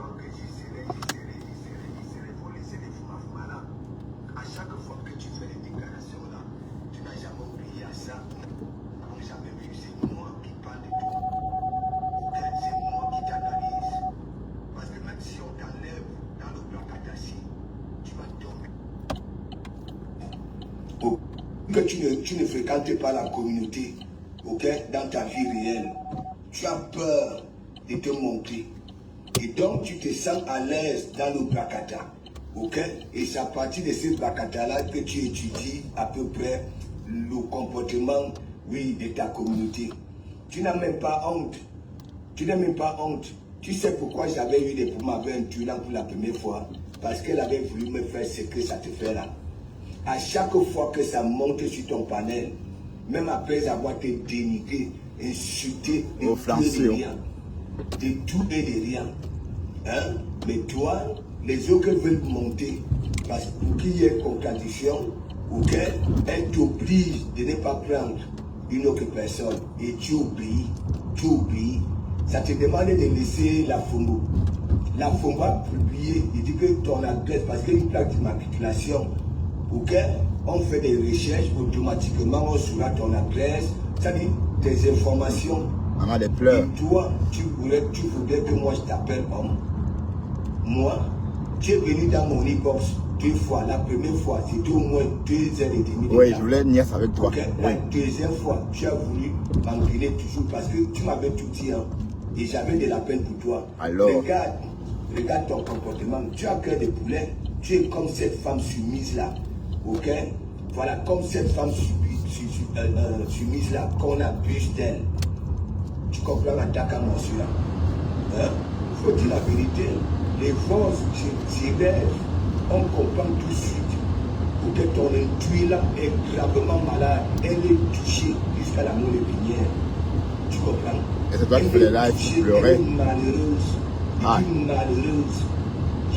fois que j'essaierai pour laisser les fumafuma là. À chaque fois que tu fais les déclarations là, tu n'as jamais oublié à ça. Donc jamais vu, c'est moi qui parle de tout. C'est moi qui t'analyse. Parce que même si on t'enlève dans le plan Kadassi, tu vas tomber. Que tu ne fréquentes pas la communauté, ok, dans ta vie réelle, tu as peur de te montrer. Et donc tu te sens à l'aise dans le Bakata, ok. Et c'est à partir de ce Bakata-là que tu étudies à peu près le comportement, oui, de ta communauté. Tu n'as même pas honte. Tu n'as même pas honte. Tu sais pourquoi j'avais eu des problèmes avec un tueur pour la première fois? Parce qu'elle avait voulu me faire ce que ça te fait là. À chaque fois que ça monte sur ton panel, même après avoir été dénigré, insulté, de tout et de rien. Hein? Mais toi, les autres veulent monter, parce que pour qu'il y ait contradiction, ok, elle t'oblige de ne pas prendre une autre personne, et tu oublies, Ça te demande de laisser la FOMO. La FOMO va publier, il dit que ton adresse, parce qu'il y a une plaque d'immatriculation, ok, on fait des recherches, automatiquement on saura ton adresse, c'est-à-dire tes informations. Maman des pleurs. Et toi, tu voudrais que moi je t'appelle homme. Moi, tu es venu dans mon inbox 2 fois. La première fois, c'était au moins 2h30. Oui, je voulais niaiser avec toi. Okay. Oui. La deuxième fois, tu as voulu m'engueuler toujours parce que tu m'avais tout dit. Hein, et j'avais de la peine pour toi. Alors. Regarde ton comportement. Tu as cœur de poulet. Tu es comme cette femme soumise là. Ok? Voilà, comme cette femme soumise là, qu'on abuse d'elle. Tu comprends la daque à mon celui-là? Hein? Il faut dire la vérité. Les forces s'élèvent, on comprend tout de suite. Pour que ton intuit là est gravement malade. Elle est touchée jusqu'à la moelle épinière. Tu comprends? Et c'est toi qui fais les lives, tu pleurais. Elle est malheureuse. Elle est malheureuse.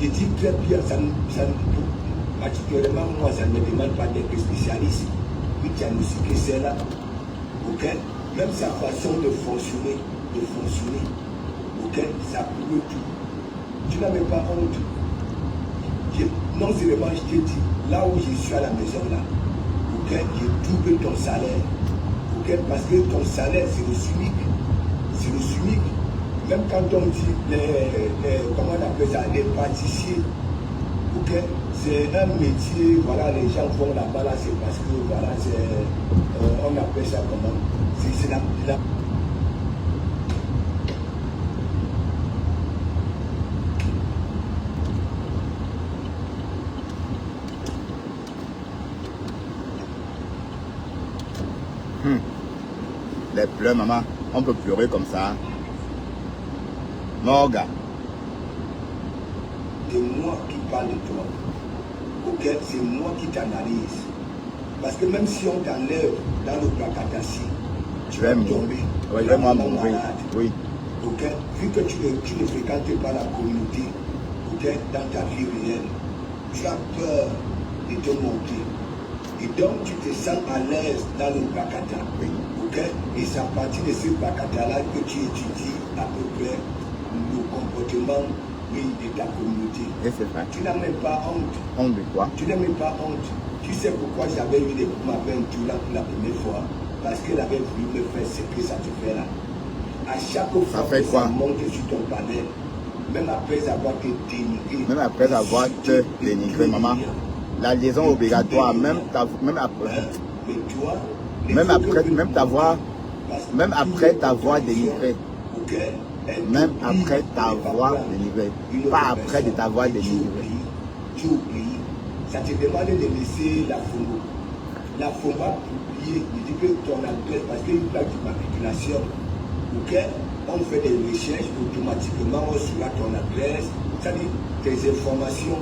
Je dis très bien, particulièrement moi, ça ne me demande pas d'être spécialiste. Oui, diagnostiquer celle-là. Ok? Même sa façon de fonctionner, ok? Ça prouve tout. Tu n'as même pas honte. Non seulement je te dis, là où je suis à la maison là, ok? Je double ton salaire. Ok? Parce que ton salaire, c'est le SMIC. C'est le SMIC. Même quand on dit comment on appelle ça, les pâtissiers, ok, c'est un métier, voilà, les gens vont là-bas, là, c'est parce que, voilà, on appelle ça comment, c'est la Les pleurs, maman, on peut pleurer comme ça. Morga. C'est moi qui parle de toi. Ok, c'est moi qui t'analyse. Parce que même si on t'enlève dans le Kadassi, tu vas tomber. Oui, je vais moi mourir. Oui. Ok, vu que tu ne fréquentes pas la communauté, ok, dans ta vie réelle, tu as peur de te montrer. Et donc tu te sens à l'aise dans le Bakata. Oui. Ok, et c'est à partir de ce Bakata-là que tu étudies à peu près le comportement, oui, de ta communauté. Et c'est vrai. Tu n'as même pas honte. Honte de quoi? Tu n'as même pas honte. Tu sais pourquoi j'avais eu des problèmes avec un tueur pour la première fois? Parce qu'elle avait voulu me faire ce que ça te fait là. À chaque fois que ça monte sur ton panel, même après avoir été dénigré. Même après avoir été dénigré, maman. La liaison obligatoire, même après t'avoir dénigré. Même après t'avoir dénigré. Pas après de t'avoir dénigré. Tu oublies. Ça te demande de laisser la FOMO. La FOMO va publier, il dit que ton adresse, parce qu'il y a une plaque d'immatriculation, ok, on fait des recherches, automatiquement on saura ton adresse, c'est-à-dire tes informations.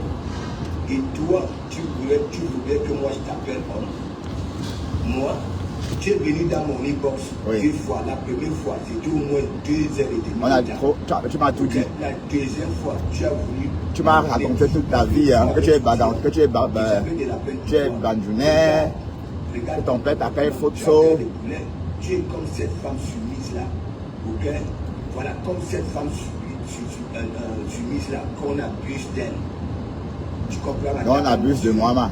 Et toi, tu voudrais que moi je t'appelle homme. Moi, tu es venu dans mon inbox 2 fois. La première fois, c'était au moins 2h30. Tu m'as tout dit. La deuxième fois, tu as voulu. Tu m'as raconté toute ta vie, hein, que tu es badant, que tu es bandounet, que ton père t'appelle Fotso. Tu es comme cette femme soumise là. Ok? Voilà, comme cette femme soumises là, qu'on abuse d'elle. Tu comprends? On abuse de moi-même.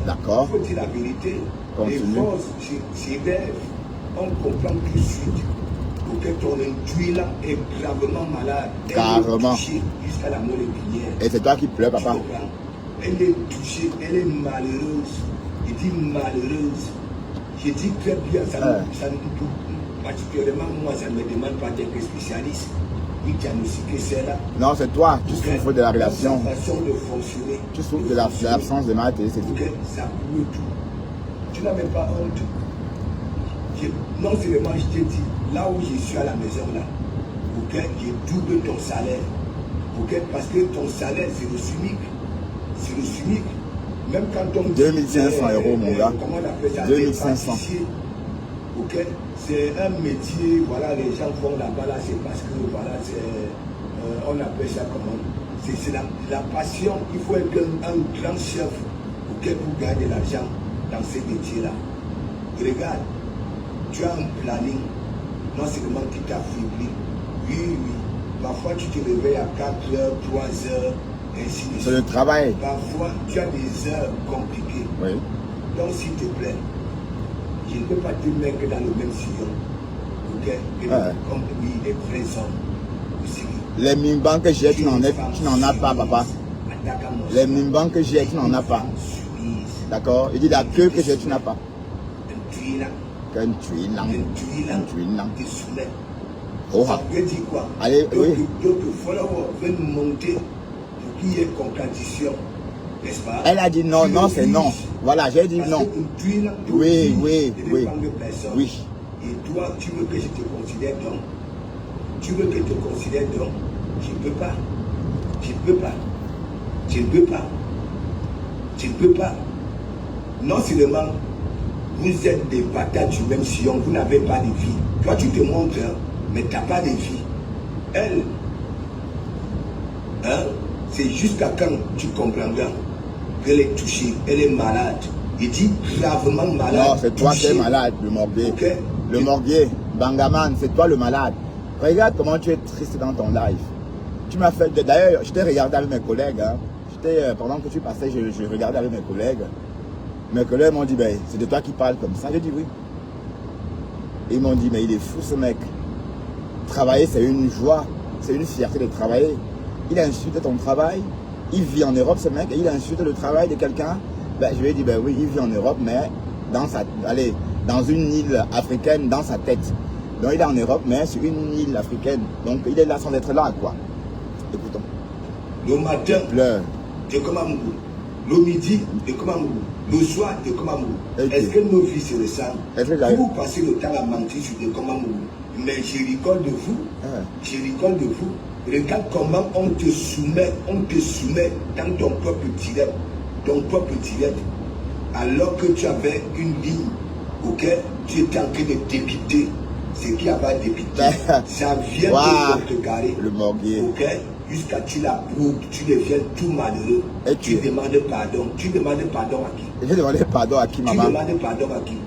D'accord. Il faut dire la vérité. Continue. Les forces s'élèvent, on comprend tout de suite que ton induit là est gravement malade. Carrément. Elle est touchée jusqu'à la moelle épinière. Et c'est toi qui pleures, papa. Elle est touchée, elle est malheureuse. Je dis malheureuse. Je dis très bien, ça nous particulièrement moi, ça ne me demande pas d'être spécialiste. Oui, diagnostiquer celle-là. Non, c'est toi, tu souffres de la relation. Façon de fonctionner. Tu souffres de l'absence de mère, c'est tout. Ça coule tout. Tu n'as même pas honte. Non seulement je te dis, là où je suis à la maison là, je double ton salaire. Parce que ton salaire, c'est le SMIC. C'est le SMIC. Même quand on 2500 euros, mon gars. Comment on appelle ça? 2500. C'est un métier, voilà, les gens font là-bas, là, c'est parce que, voilà, on appelle ça comment? C'est la passion. Il faut être un grand chef pour gagner de l'argent dans ces métiers-là. Regarde, tu as un planning, non seulement qui t'affaiblit. Oui, oui. Parfois, tu te réveilles à 4 heures, 3 heures, ainsi de suite. C'est le travail. Parfois, tu as des heures compliquées. Oui. Donc, s'il te plaît, je ne peux pas te mettre dans le même sillon. Comme lui, les vrais hommes aussi. Les mimban que j'ai, tu n'en as pas, papa. Les mimban que j'ai, tu n'en as pas. D'accord? Il dit la queue que j'ai, tu n'as pas. Qu'un tuilan. Oh, ça veut dire quoi? Allez, oui. Donc, le follower veut monter pour qu'il y ait contradiction. N'est-ce pas? Elle a dit non, non, c'est non. Voilà, j'ai dit non. Oui, oui, oui. Oui. Et toi, tu veux que je te considère donc? Tu veux que je te considère donc? Je ne peux pas. Je ne peux pas. Je ne peux pas. Je ne peux pas. Non seulement vous êtes des patates du même sillon, vous n'avez pas de vie. Toi, tu te montres, hein, mais tu n'as pas de vie. Elle, hein, c'est jusqu'à quand tu comprendras qu'elle est touchée, elle est malade. Il dit gravement malade. Non, c'est toi qui es malade, le morbier. Okay. Le morbier, Bangaman, c'est toi le malade. Regarde comment tu es triste dans ton live. Tu m'as fait. D'ailleurs, je t'ai regardé avec mes collègues. Hein. Pendant que tu passais, je regardais avec mes collègues. Mes collègues m'ont dit, ben, c'est de toi qui parles comme ça. J'ai dit oui. Ils m'ont dit, mais il est fou ce mec. Travailler, c'est une joie. C'est une fierté de travailler. Il insulte ton travail. Il vit en Europe, ce mec, et il insulte le travail de quelqu'un. Ben, je lui ai dit, ben oui, il vit en Europe, mais dans une île africaine, dans sa tête. Donc il est en Europe, mais sur une île africaine. Donc il est là sans être là, quoi. Écoutons. Le matin, pleure. De Komamougou. Le midi, de Komamougou. Le soir, de Komamougou. Okay. Est-ce que nos vies se ressemblent? Vous passez le temps à mentir sur de Komamougou. Mais je rigole de vous. Je rigole de vous. Regarde comment on te soumet dans ton propre direct. Ton propre direct. Alors que tu avais une ligne, ok, tu étais en train de dépiter ce qui avait dépité. Ça vient de te garer. Le morbier. Ok, jusqu'à tu la prouves, tu deviens tout malheureux. Et tu demandes pardon. Tu demandes pardon à qui? Je vais demander pardon à qui, maman? Tu demandes pardon à qui?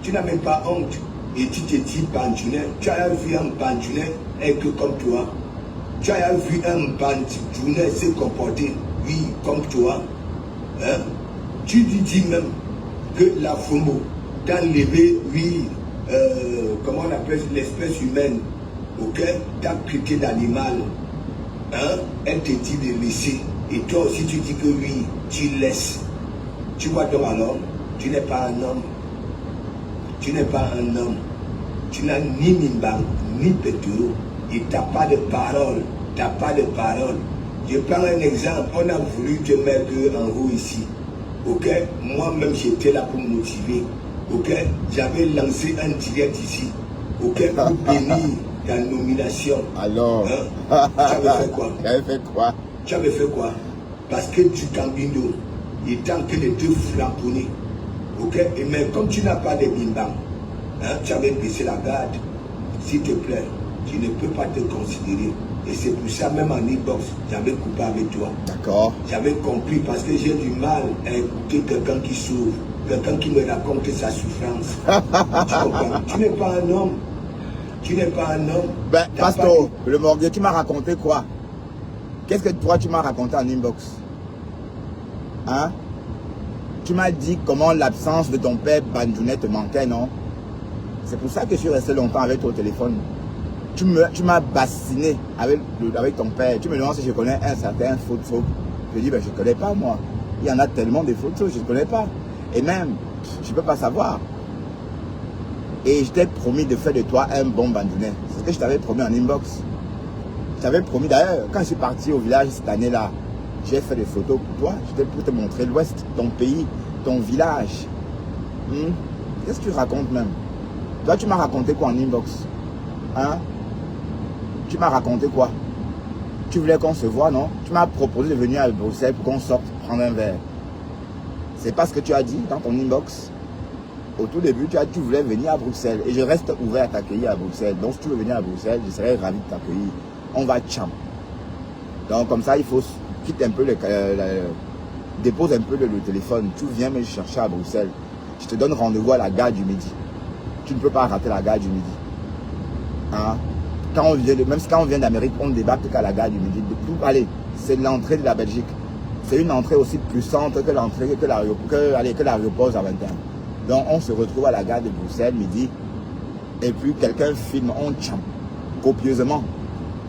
Tu n'as même pas honte. Et tu te dis bandunais. Tu as vu un bandunais être comme toi. Tu as vu un bandunais se comporter, oui, comme toi. Hein? Tu lui dis même que la FOMO t'a enlevé, oui, comment on appelle l'espèce humaine, ok, t'a traité d'animal, hein? Elle te dit de laisser, et toi aussi tu dis que oui, tu laisses. Tu vois donc alors, tu n'es pas un homme, tu n'es pas un homme, tu n'as ni Nimbang, ni Peturo, et tu n'as pas de parole, tu n'as pas de parole. Je prends un exemple, on a voulu te mettre en haut ici. Ok, moi-même j'étais là pour motiver. Ok, j'avais lancé un direct ici. Ok, pour bénir ta nomination. Alors, hein? Tu avais fait quoi? Tu avais fait quoi? Tu avais fait quoi? Parce que du Cambino, il était en train de te flamponner. Ok, mais comme tu n'as pas de bimbang, hein, tu avais baissé la garde. S'il te plaît, tu ne peux pas te considérer. Et c'est pour ça, même en e-box, j'avais coupé avec toi. D'accord. J'avais compris parce que j'ai du mal à écouter quelqu'un qui souffre, quelqu'un qui me raconte sa souffrance. Tu comprends? Tu n'es pas un homme. Tu n'es pas un homme. Ben, Pastor, le morgue, tu m'as raconté quoi? Qu'est-ce que toi, tu m'as raconté en inbox? Hein? Tu m'as dit comment l'absence de ton père Bandounet te manquait, non? C'est pour ça que je suis resté longtemps avec toi au téléphone. Tu m'as bassiné avec ton père. Tu me demandes si je connais un certain photo. Je dis, ben, je ne connais pas, moi. Il y en a tellement de photos, je ne connais pas. Et même, je ne peux pas savoir. Et je t'ai promis de faire de toi un bon Bandounet. C'est ce que je t'avais promis en inbox. Je t'avais promis, d'ailleurs, quand je suis parti au village cette année-là, j'ai fait des photos pour toi. J'étais pour te montrer l'Ouest, ton pays, ton village. Qu'est-ce que tu racontes même? Toi, tu m'as raconté quoi en inbox? Hein? Tu m'as raconté quoi? Tu voulais qu'on se voit, non? Tu m'as proposé de venir à Bruxelles pour qu'on sorte prendre un verre. C'est pas ce que tu as dit dans ton inbox. Au tout début, tu voulais venir à Bruxelles. Et je reste ouvert à t'accueillir à Bruxelles. Donc, si tu veux venir à Bruxelles, je serais ravi de t'accueillir. On va champ. Donc, comme ça, il faut quitter un peu dépose un peu le téléphone. Tu viens me chercher à Bruxelles. Je te donne rendez-vous à la gare du Midi. Tu ne peux pas rater la gare du Midi. Hein? Même quand on vient d'Amérique, on ne débarque qu'à la gare du Midi. Allez, c'est l'entrée de la Belgique. C'est une entrée aussi puissante que l'entrée que l'aéroport Zaventem. Donc on se retrouve à la gare de Bruxelles midi. Et puis quelqu'un filme, on chante copieusement.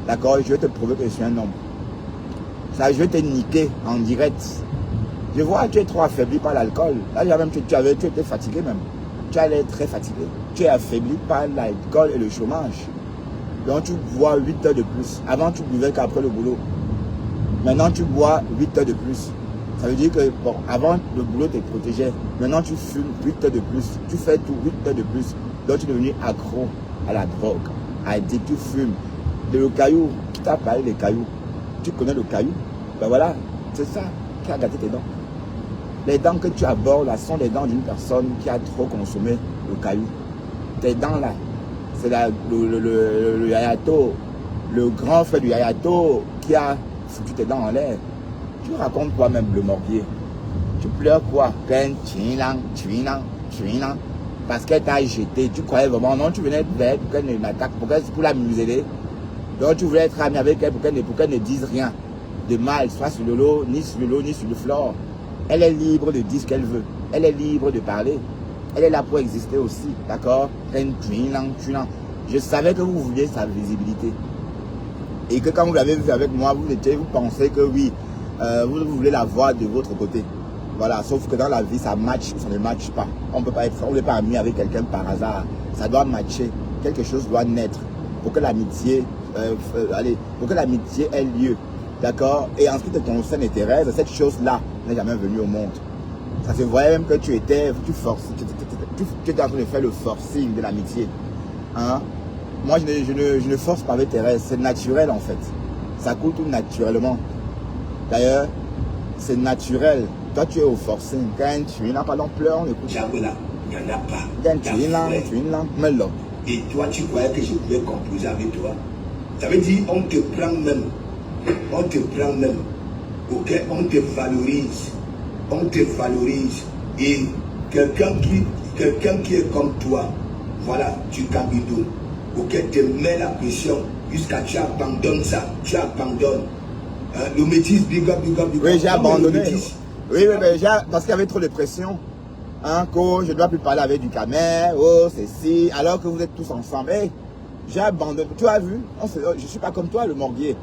D'accord? Je vais te prouver que je suis un homme. Ça, je vais te niquer en direct. Je vois que tu es trop affaibli par l'alcool. Là, même tu étais fatigué même. Tu allais très fatigué. Tu es affaibli par l'alcool et le chômage. Donc tu bois 8 heures de plus. Avant, tu buvais qu'après le boulot. Maintenant, tu bois 8 heures de plus. Ça veut dire que, bon, avant, le boulot te protégeait. Maintenant, tu fumes 8 heures de plus. Tu fais tout 8 heures de plus. Donc, tu es devenu accro à la drogue. Addict, tu fumes. Le caillou, qui t'a parlé des cailloux? Tu connais le caillou? Ben voilà, c'est ça qui a gâté tes dents. Les dents que tu abordes là sont les dents d'une personne qui a trop consommé le caillou. Tes dents là, c'est le yayato, le grand frère du yayato qui a foutu tes dents en l'air. Tu racontes toi-même le morbier. Tu pleures quoi? Parce qu'elle t'a jeté. Tu croyais vraiment, non, tu venais vers pour qu'elle n'attaque, pour la museler. Donc tu voulais être ami avec elle pour qu'elle ne dise rien de mal, soit sur le lot, ni sur le lot, ni sur le flore. Elle est libre de dire ce qu'elle veut. Elle est libre de parler. Elle est là pour exister aussi, d'accord? Je savais que vous vouliez sa visibilité. Et que quand vous l'avez vu avec moi, vous pensez que oui, vous voulez la voir de votre côté. Voilà, sauf que dans la vie, ça match ou ça ne match pas. On ne peut pas être ami avec quelqu'un par hasard. Ça doit matcher. Quelque chose doit naître pour que l'amitié ait lieu. D'accord? Et en ce qui te concerne, Thérèse, cette chose-là n'est jamais venue au monde. Ça se voyait même que tu étais en train de faire le forcing de l'amitié. Hein? Moi, je ne force pas avec Thérèse. C'est naturel, en fait. Ça coule tout naturellement. D'ailleurs, c'est naturel. Toi, tu es au forcing. Quand tu n'as pas d'ampleur, on écoute. Diabola, il n'y en a pas. Quand tu es là, mais là. Et toi, tu croyais que je pouvais composer avec toi. Ça veut dire, on te prend même. On te prend même. Ok? On te valorise. On te valorise. Et quelqu'un qui est comme toi, voilà, tu cabidounes. Ok? Te mets la pression jusqu'à tu abandonnes ça. Tu abandonnes. Hein? Le métis, big up. Oui, j'ai abandonné. Oui, parce qu'il y avait trop de pression. Hein, je ne dois plus parler avec du camer, oh, c'est si, alors que vous êtes tous ensemble. Hey, j'ai abandonné. Tu as vu? Je ne suis pas comme toi, le morbier.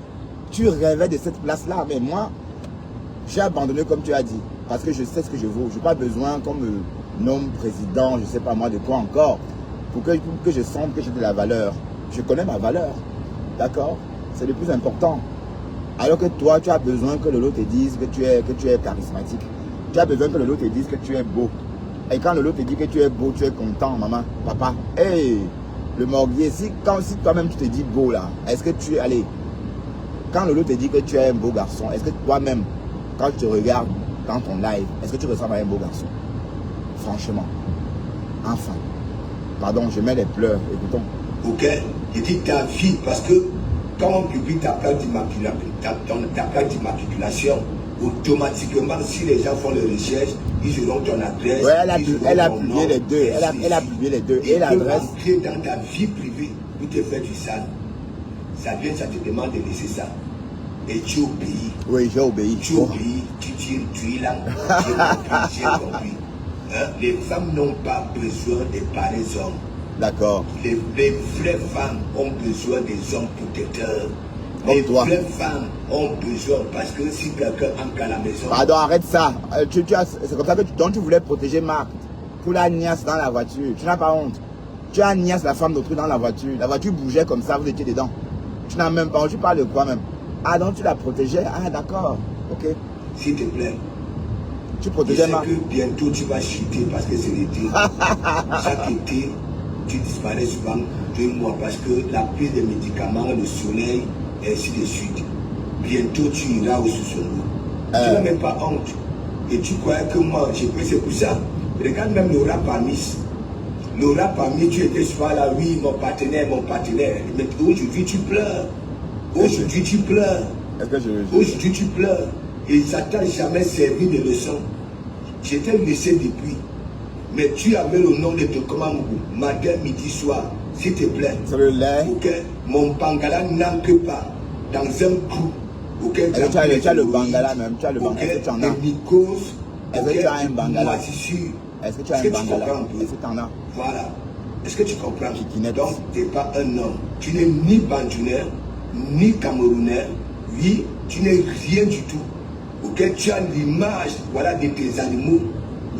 Tu rêvais de cette place-là, mais moi, j'ai abandonné comme tu as dit. Parce que je sais ce que je vaux. Je n'ai pas besoin qu'on me nomme président, je ne sais pas moi de quoi encore, pour que je sente que j'ai de la valeur. Je connais ma valeur. D'accord? C'est le plus important. Alors que toi, tu as besoin que le lot te dise que tu es charismatique. Tu as besoin que le lot te dise que tu es beau. Et quand le lot te dit que tu es beau, tu es content, maman, papa. Hey, le morbier, si toi-même tu te dis beau là, est-ce que tu es allé? Quand le lot te dit que tu es un beau garçon, est-ce que toi-même, quand tu te regardes dans ton live, est-ce que tu ressembles à un beau garçon? Franchement. Enfin. Pardon, je mets les pleurs, écoutons. Ok, je dis ta vie, parce que quand on publie ta plaque d'immatriculation, automatiquement, si les gens font les recherches, ils auront ton adresse. Ouais, elle a publié les deux. Elle a publié les deux. Et l'adresse. Entrer dans ta vie privée pour te fait du sale, ça vient, ça te demande de laisser ça. Et tu obéis. Oui, j'ai obéi. Tu obéis, tu es là. J'ai compris. Hein? Les femmes n'ont pas besoin de pareils hommes. D'accord. Les vraies femmes ont besoin des hommes protecteurs. Comme Les toi. vraies femmes ont besoin, parce que si quelqu'un entre à la maison... Pardon, arrête ça. C'est comme ça que tu voulais protéger Marc. Pour la niasse dans la voiture. Tu n'as pas honte. Tu as niasse la femme d'autrui dans la voiture. La voiture bougeait comme ça, vous étiez dedans. Tu n'as même pas honte. Tu parles de quoi même? Ah, donc tu la protégeais? Ah, d'accord. Ok. S'il te plaît. Tu protégeais Marc. Je sais que bientôt tu vas chuter parce que c'est l'été. Chaque été, tu disparais souvent 2 mois parce que la prise des médicaments, le soleil, et ainsi de suite. Bientôt tu iras au sous-sol. Tu n'as même pas honte. Et tu croyais que moi, j'ai pris, c'est pour ça. Regarde même Laura Pamis. Laura Pamis, tu étais souvent là, oui, mon partenaire. Mais aujourd'hui tu pleures. Aujourd'hui tu pleures. Aujourd'hui tu pleures. Et ça t'a jamais servi de leçon. J'étais laissé depuis. Mais tu avais le nom de ton commandant, matin, midi, soir. S'il te plaît. C'est le lait. Ok. Mon bangala n'entre pas dans un coup. Ok. Tu as le bangala même. Tu as le bangala. Est-ce que tu en as? Est-ce que tu as un bangala? Est-ce que tu as un bangala? Est-ce que tu en as? Voilà. Est-ce que tu comprends? Donc, tu n'es pas un homme. Tu n'es ni bandunais, ni camerounais. Oui, tu n'es rien du tout. Ok, tu as l'image, voilà, de tes animaux,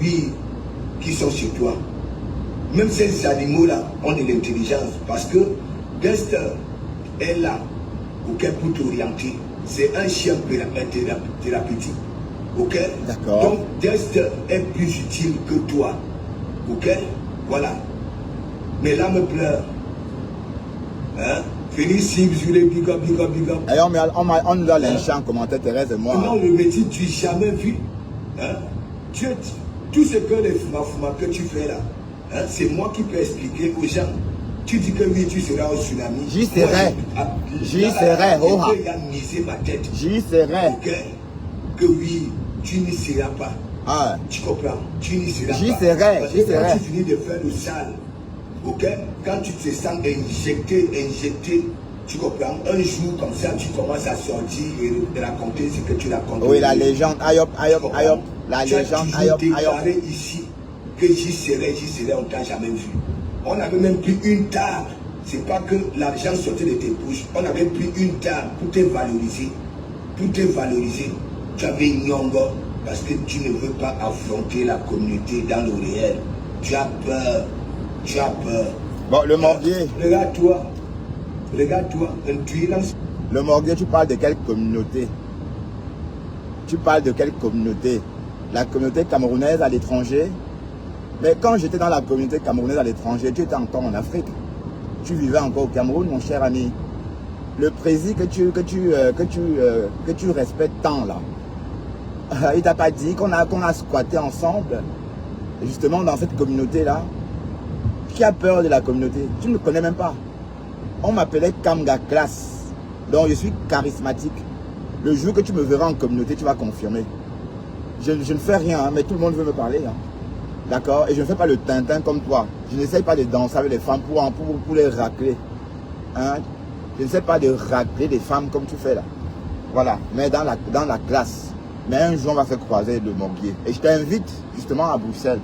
oui, qui sont chez toi. Même ces animaux-là ont de l'intelligence parce que Dexter est là, ok, pour t'orienter. C'est un chien thérapeutique. Ok? D'accord. Donc Dexter est plus utile que toi. Ok? Voilà. Mais là me pleure. Hein? Félix, je les big up. Et on nous a lynché en commentaire, Thérèse et moi. Non, le métier, tu n'as jamais vu. Hein? Tout ce que les fuma que tu fais là, hein, c'est moi qui peux expliquer aux gens. Tu dis que oui, tu seras au tsunami. J'y serai. J'y serai. J'y serai. Ok? Que oui, tu n'y seras pas. Ah. Tu comprends? Tu n'y seras pas. J'y serai. Parce que quand tu finis de faire le sale, ok? Quand tu te sens injecté, tu comprends? Un jour comme ça, tu commences à sortir et raconter ce que tu racontes. Oui, la légende, aïop. La légende, aïop. Déclaré ici que j'y serai, on t'a jamais vu. On avait même pris une table. C'est pas que l'argent sortait de tes bouches. On avait pris une table pour te valoriser. Tu avais une nyongo parce que tu ne veux pas affronter la communauté dans le réel. Tu as peur. Bon, le morguier. Regarde-toi. Le morguier, tu parles de quelle communauté? La communauté camerounaise à l'étranger? Mais quand j'étais dans la communauté camerounaise à l'étranger, tu étais encore en Afrique. Tu vivais encore au Cameroun, mon cher ami. Le président que tu respectes tant là, il t'a pas dit qu'on a squatté ensemble, justement dans cette communauté-là. Qui a peur de la communauté? Tu ne me connais même pas. On m'appelait Kamga Classe. Donc je suis charismatique. Le jour que tu me verras en communauté, tu vas confirmer. Je ne fais rien, hein, mais tout le monde veut me parler. Hein. D'accord? Et je ne fais pas le tintin comme toi. Je n'essaye pas de danser avec les femmes pour les racler. Hein? Je ne sais pas de racler les femmes comme tu fais là. Voilà. Mais dans la classe. Mais un jour, on va se croiser le morguier. Et je t'invite justement à Bruxelles.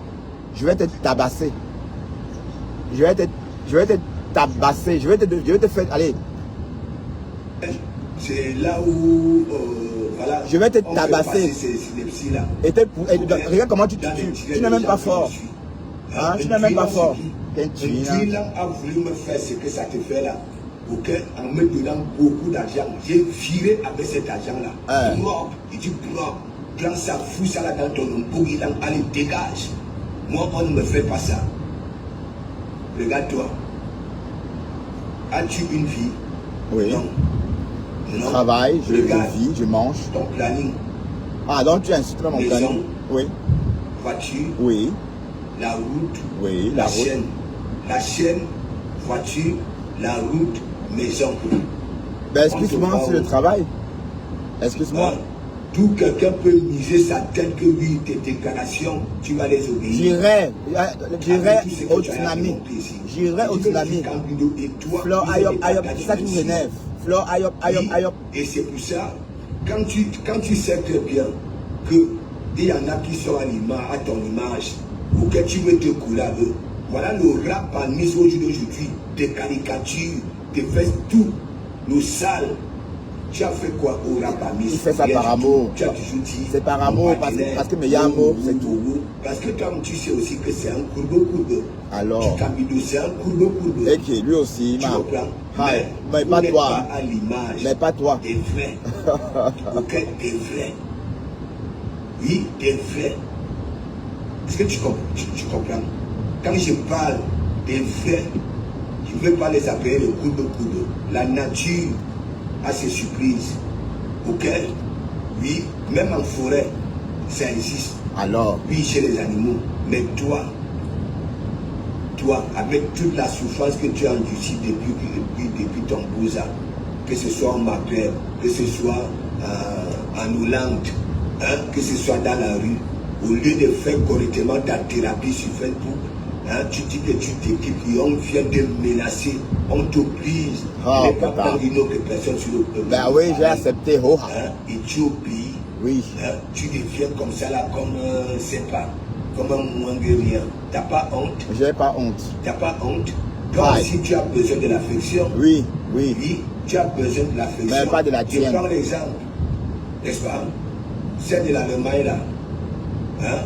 Je vais te tabasser. Je vais te tabasser. Je vais te faire... Allez. C'est là où... voilà, je vais te tabasser. Regarde comment tu n'es même pas fort. Hein, tu n'es même pas fort. Tu a voulu me faire ce que ça te fait là. Ok, en me donnant beaucoup d'argent. J'ai viré avec cet argent-là. Il dit, prends ça, fous ça là dans ton bougie, allez, dégage. Moi, on ne me fait pas ça. Regarde-toi. As-tu une vie? Oui. Non. Je travaille, je vis, je mange. Ton planning. Ah, donc tu insultes mon planning? Oui. Voiture. Oui. La route. Oui, la route. Chaîne. La chaîne, voiture, la route, maison. Ben, excuse-moi si je travaille. Excuse-moi. D'où quelqu'un peut miser sa tête que oui, tes déclarations, tu vas les obéir. J'irai au tsunami. J'irai au tsunami. Flore Ayop, c'est ça qui vous énerve. Flore Ayop. Et c'est pour ça, quand tu sais très bien qu'il y en a qui sont à ton image, ou que tu veux te couler à eux, voilà le rap a mis au jour d'aujourd'hui, des caricatures, des fesses, tout, le sale. Tu as fait quoi au rap à mis? Il fait ça par amour. Tu as toujours dit. C'est par amour, parce que me yamo, c'est tout. Parce que toi, tu sais aussi que c'est un courbe. Alors. Tu t'habilles, c'est un courbe. Et qui lui aussi, tu comprends? Mais pas toi. Pas à l'image. Mais pas toi. Des vrais. Ok, des vrais. Oui, des vrais. Est-ce que tu comprends? Quand je parle des vrais, je ne veux pas les appeler le courbe. La nature a ses surprises. Ok? Oui, même en forêt, ça existe. Alors? Oui, chez les animaux. Mais toi, avec toute la souffrance que tu as endurcie depuis ton bousa, que ce soit en Maghreb, que ce soit en Hollande, hein, que ce soit dans la rue, au lieu de faire correctement ta thérapie sur Facebook, hein, tu dis que tu t'équipes et on vient te menacer, on t'oblige, tu n'es pas prendre une autre personne sur le peuple. Ben oui, j'ai accepté. Hein, et tu obéis. Oui. Hein, tu deviens comme ça là, comme c'est pas, comme un moins guerrier. T'as pas honte? J'ai pas honte. T'as pas honte? Toi aussi tu as besoin de l'affection. Oui. Oui, tu as besoin de l'affection. Mais pas de la tienne. Je prends l'exemple, n'est-ce pas? C'est de l'Allemagne là. Hein?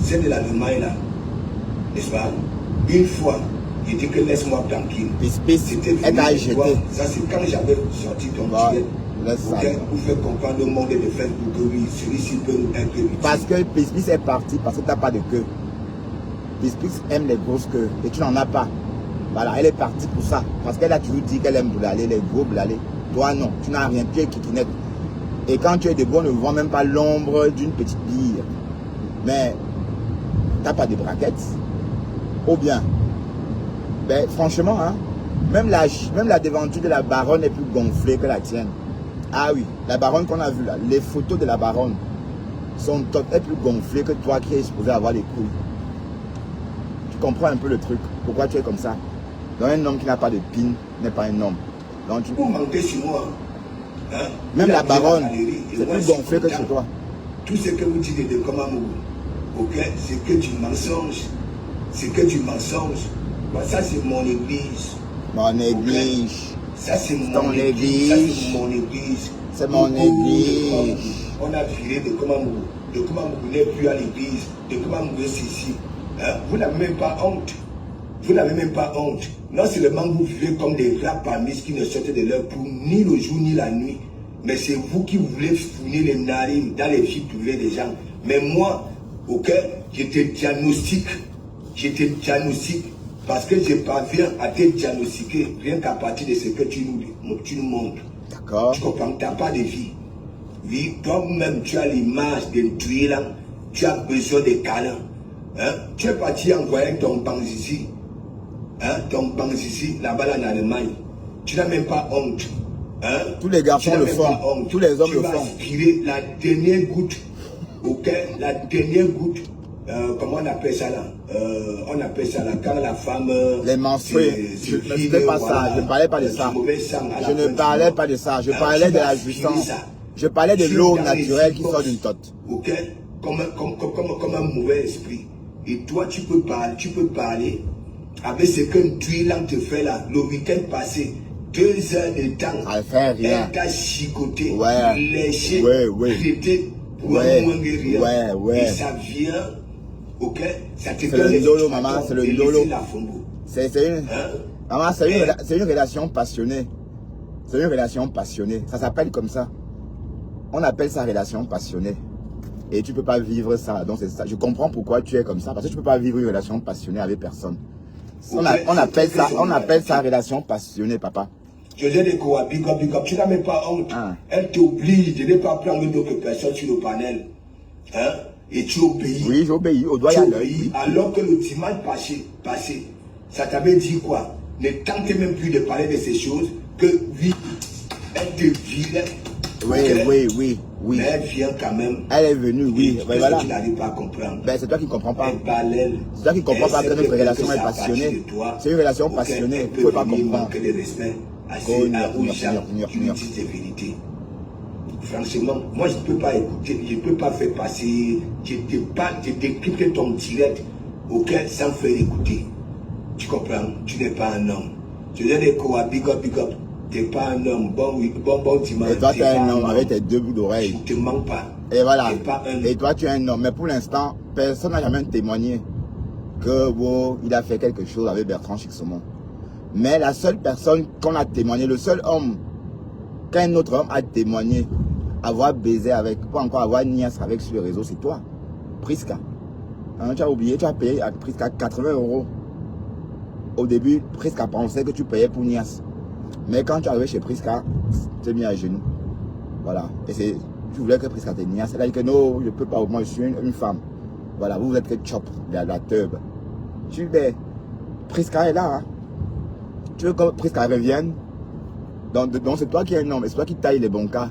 C'est de l'Allemagne là. N'est-ce pas? Une fois, il dit que laisse-moi tranquille. C'était jeté. Ça c'est quand j'avais sorti ton ticket. Pour faire comprendre au monde de Facebook que oui, celui-ci peut nous être utile. Parce que Pispis est parti parce que tu n'as pas de queue. Pispis aime les grosses queues et tu n'en as pas. Voilà, elle est partie pour ça. Parce qu'elle a toujours dit qu'elle aime boulalé, les gros boulalés. Toi non, tu n'as rien, tu es kikinette. Et quand tu es debout, on ne voit même pas l'ombre d'une petite bille. Mais tu n'as pas de braquettes. Ou bien, ben, franchement, hein, même la devanture de la baronne est plus gonflée que la tienne. Ah oui, la baronne qu'on a vue là, les photos de la baronne, son top est plus gonflé que toi qui es supposé avoir les couilles. Tu comprends un peu le truc, pourquoi tu es comme ça. Donc un homme qui n'a pas de pin n'est pas un homme. Donc tu... Vous mentez sur moi. Hein? Même la baronne, c'est plus gonflé que chez toi. Tout ce que vous dites de Komamougou, ok, c'est que du mensonge. C'est que du mensonge. Bah, ça c'est mon église. Mon église. Okay? Ça c'est mon église. Ça c'est mon église. C'est mon église. On a viré de Komamougou. De Komamougou n'est plus à l'église. De Komamougou c'est ici. Hein? Vous n'avez même pas honte. Vous n'avez même pas honte. Non seulement vous vivez comme des rats parmi qui ne sortent de leur pour ni le jour ni la nuit. Mais c'est vous qui voulez fournir les narines dans les vies privées des gens. Mais moi, ok, je te diagnostique. Je te diagnostique. Parce que je parviens à te diagnostiquer rien qu'à partir de ce que tu nous montres. D'accord. Tu comprends, tu n'as pas de vie. Oui, toi-même, tu as l'image d'un tuilan. Tu as besoin de câlins. Hein? Tu es parti envoyer ton banzizi. Hein? Ton banzizi là-bas en Allemagne. Tu n'as même pas honte. Hein? Tous les garçons le font. Tous les hommes le font. Tu vas aspirer la dernière goutte. Ok? La dernière goutte. Comment on appelle ça là? On appelle ça là quand la femme... les menstrues. Je ne faisais pas ça. Je ne parlais pas de ça. Je ne parlais pas de ça. Je parlais de la jouissance. Je parlais de l'eau naturelle qui sort d'une tote. Ok? Comme un mauvais esprit. Et toi, tu peux parler avec ce qu'un tuilan te fait là. Le week-end passé, 2 heures de temps. Elle fait rien. Elle t'a chicoté, léché, traité pour un moins guerrier. Et ça vient... Ok, ça te donne le lolo, maman, c'est le lolo. C'est une relation passionnée. C'est une relation passionnée. Ça s'appelle comme ça. On appelle ça relation passionnée. Et tu ne peux pas vivre ça. Donc c'est ça. Je comprends pourquoi tu es comme ça. Parce que tu ne peux pas vivre une relation passionnée avec personne. On appelle ça relation passionnée, papa. José de Koa, big up. Tu n'as même pas honte. Elle t'oblige de ne pas prendre d'autres personnes sur le panel. Hein? Et tu obéis. Oui, j'obéis. Au doigt à l'œil. Alors que le dimanche passé, ça t'avait dit quoi? Ne tentez même plus de parler de ces choses. Que oui, elle te virait. Oui, Okay? oui. Mais elle vient quand même. Elle est venue, oui. Et Ben voilà. tu n'arrives pas à comprendre. Ben, c'est toi qui ne comprends pas. Elle parle. C'est toi qui ne comprends pas que notre relation est ça passionnée. partit de toi. C'est une relation Okay? passionnée. Elle Vous ne peut pouvez pas venir comprendre. manquer de respect aux gens qui lui disent des vérités. Franchement, moi je ne peux pas écouter, je ne peux pas faire passer, je décrypte ton direct auquel sans faire écouter. Tu comprends? Tu n'es pas un homme. Je dis des quoi, big up. Tu n'es pas un homme. Bon dimanche. Et toi, tu es un homme avec tes 2 bouts d'oreilles. Je ne te mens pas. Et voilà. Pas un... Et toi, tu es un homme. Mais pour l'instant, personne n'a jamais témoigné que bon, il a fait quelque chose avec Bertrand Chixomon. Mais la seule personne qu'on a témoigné, le seul homme qu'un autre homme a témoigné avoir baisé avec, pas encore avoir niasse avec sur le réseau, c'est toi, Prisca. Hein, tu as oublié, tu as payé à Prisca 80 €. Au début, Prisca pensait que tu payais pour niasse. Mais quand tu es arrivé chez Prisca, tu t'es mis à genoux. Voilà. Et c'est, tu voulais que Prisca te niasse. Elle a dit que non, je ne peux pas, moi je suis une femme. Voilà, vous êtes que chop, la teub. Tu dis, Prisca est là. Hein. Tu veux que Prisca revienne? Donc c'est toi qui es un homme, et c'est toi qui tailles les bons cas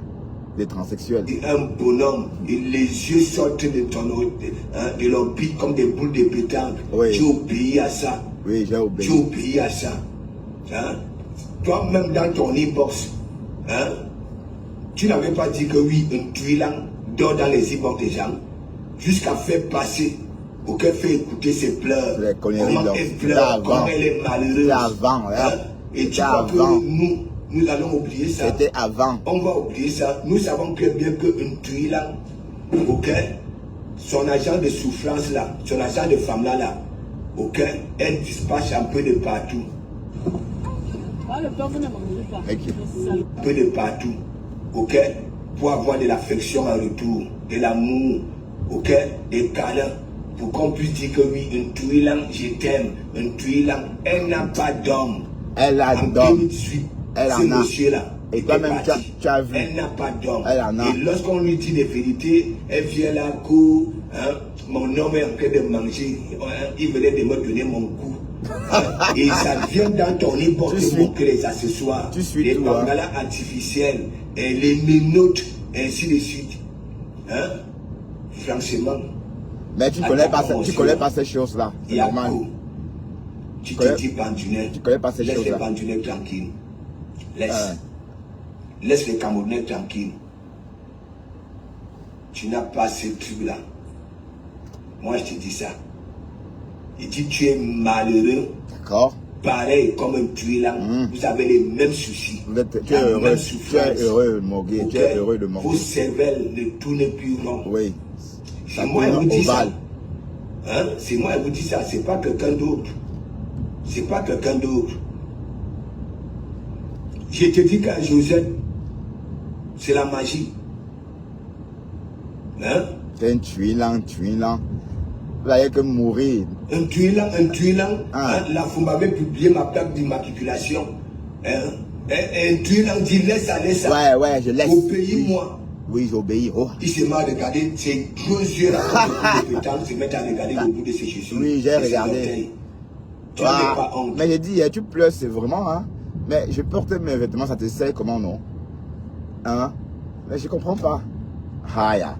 des transsexuels. Un bonhomme, et les yeux sortent de ton de leur bite comme des boules de pétanque. Oui. Tu obéis à ça. Oui, j'ai obéi. Tu obéis à ça. Hein? Toi-même dans ton inbox, hein? Tu n'avais pas dit que oui, un tuilan dort dans les inbox des gens, jusqu'à faire passer, auquel fait écouter ses pleurs. Les conneries, comment elle pleure, comment elle est malheureuse. Avant, hein? Et tu crois que nous allons oublier ça. C'était avant. On va oublier ça. Nous savons très bien qu'un tuilan, ok, son agent de souffrance là, son agent de femme là, ok, elle dispatche un peu de partout. Okay. Un peu de partout, ok, pour avoir de l'affection en retour, de l'amour, ok, des câlins, pour qu'on puisse dire que oui, un tuilan, je t'aime, un tuilan, elle n'a pas d'homme. Elle a d'homme. d'homme. Elle en a. monsieur-là. Et toi-même, tu as vu. Elle n'a pas d'homme. Elle en a. Et lorsqu'on lui dit des vérités, elle vient là, coup, hein, mon homme est en train de manger, hein, il venait de me donner mon coup. Hein, et ça vient dans ton époque de montrer les accessoires, les bangalas artificiels, et les minotes, ainsi de suite. Hein? Franchement. Mais tu ne connais pas ces choses-là. C'est normal. Tu te dis Bandunais. Tu connais pas ces choses-là. Laisse les Bandunais tranquilles. Laisse les Camerounais tranquilles. Tu n'as pas ces trucs-là. Moi, je te dis ça. Il dit tu es malheureux. D'accord. Pareil comme un tuilan. Vous avez les mêmes soucis. Tu es heureux, Morgué. Tu es heureux de Morgué. Vos cervelles ne tournent plus rond. Oui. C'est moi qui vous dis ça. Hein? C'est moi qui vous dis ça. C'est pas quelqu'un d'autre. C'est pas quelqu'un d'autre. Je te dis qu'à Joseph, c'est la magie. Hein? C'est un tuilan. Vous n'avez que mourir. Un tuilan. Hein? La Fumba avait publié ma plaque d'immatriculation. Hein? Un tuilan dit laisse. Ouais, je laisse. Obéis-moi. Oui, j'obéis. Oh. Il s'est mal regardé, ses gros yeux là, se mettent à regarder le bout de ses chaussures. Oui, j'ai regardé. Tu n'as pas honte. Mais j'ai dit, tu pleures, c'est vraiment, hein. Mais je porte mes vêtements, ça te sert comment, non? Hein? Mais je comprends pas. Haya.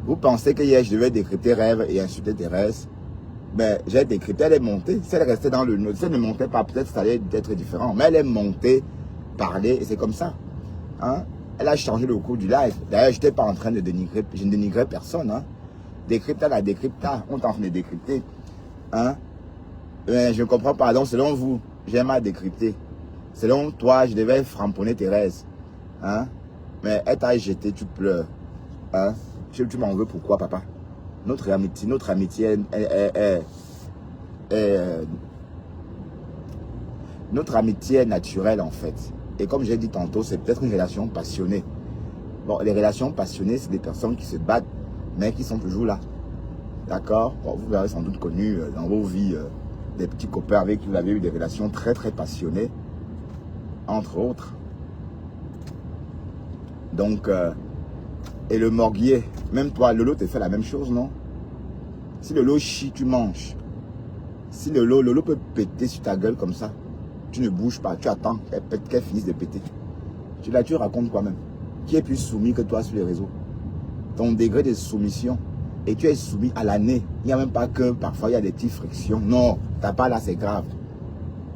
Vous pensez que hier, je devais décrypter rêve et insulter Thérèse? Mais j'ai décrypté, elle est montée. Si elle restait dans le nœud, si elle ne montait pas, peut-être ça allait être différent. Mais elle est montée, parler, et c'est comme ça. Hein? Elle a changé le cours du live. D'ailleurs, je n'étais pas en train de dénigrer, je ne dénigrais personne. Hein? Décrypta la décrypta, on est en train de décrypter. Hein? Mais je ne comprends pas. Donc, selon vous, j'aime à décrypter. Selon toi, je devais framponner Thérèse. Hein? Mais elle t'a jeté, tu pleures. Hein? Tu m'en veux pourquoi, papa? Notre amitié est naturelle, en fait. Et comme j'ai dit tantôt, c'est peut-être une relation passionnée. Bon, les relations passionnées, c'est des personnes qui se battent, mais qui sont toujours là. D'accord? Bon, vous avez sans doute connu dans vos vies des petits copains avec qui vous avez eu des relations très très passionnées, entre autres. Donc, et le Morguier, même toi, Lolo te fait la même chose, non? Si Lolo chie, tu manges. Si Lolo peut péter sur ta gueule comme ça, tu ne bouges pas, tu attends qu'elle finisse de péter. Tu racontes quoi même? qui est plus soumis que toi sur les réseaux. Ton degré de soumission. Et tu es soumis à l'année. Il n'y a même pas que parfois il y a des petites frictions. Non, t'as pas là, c'est grave.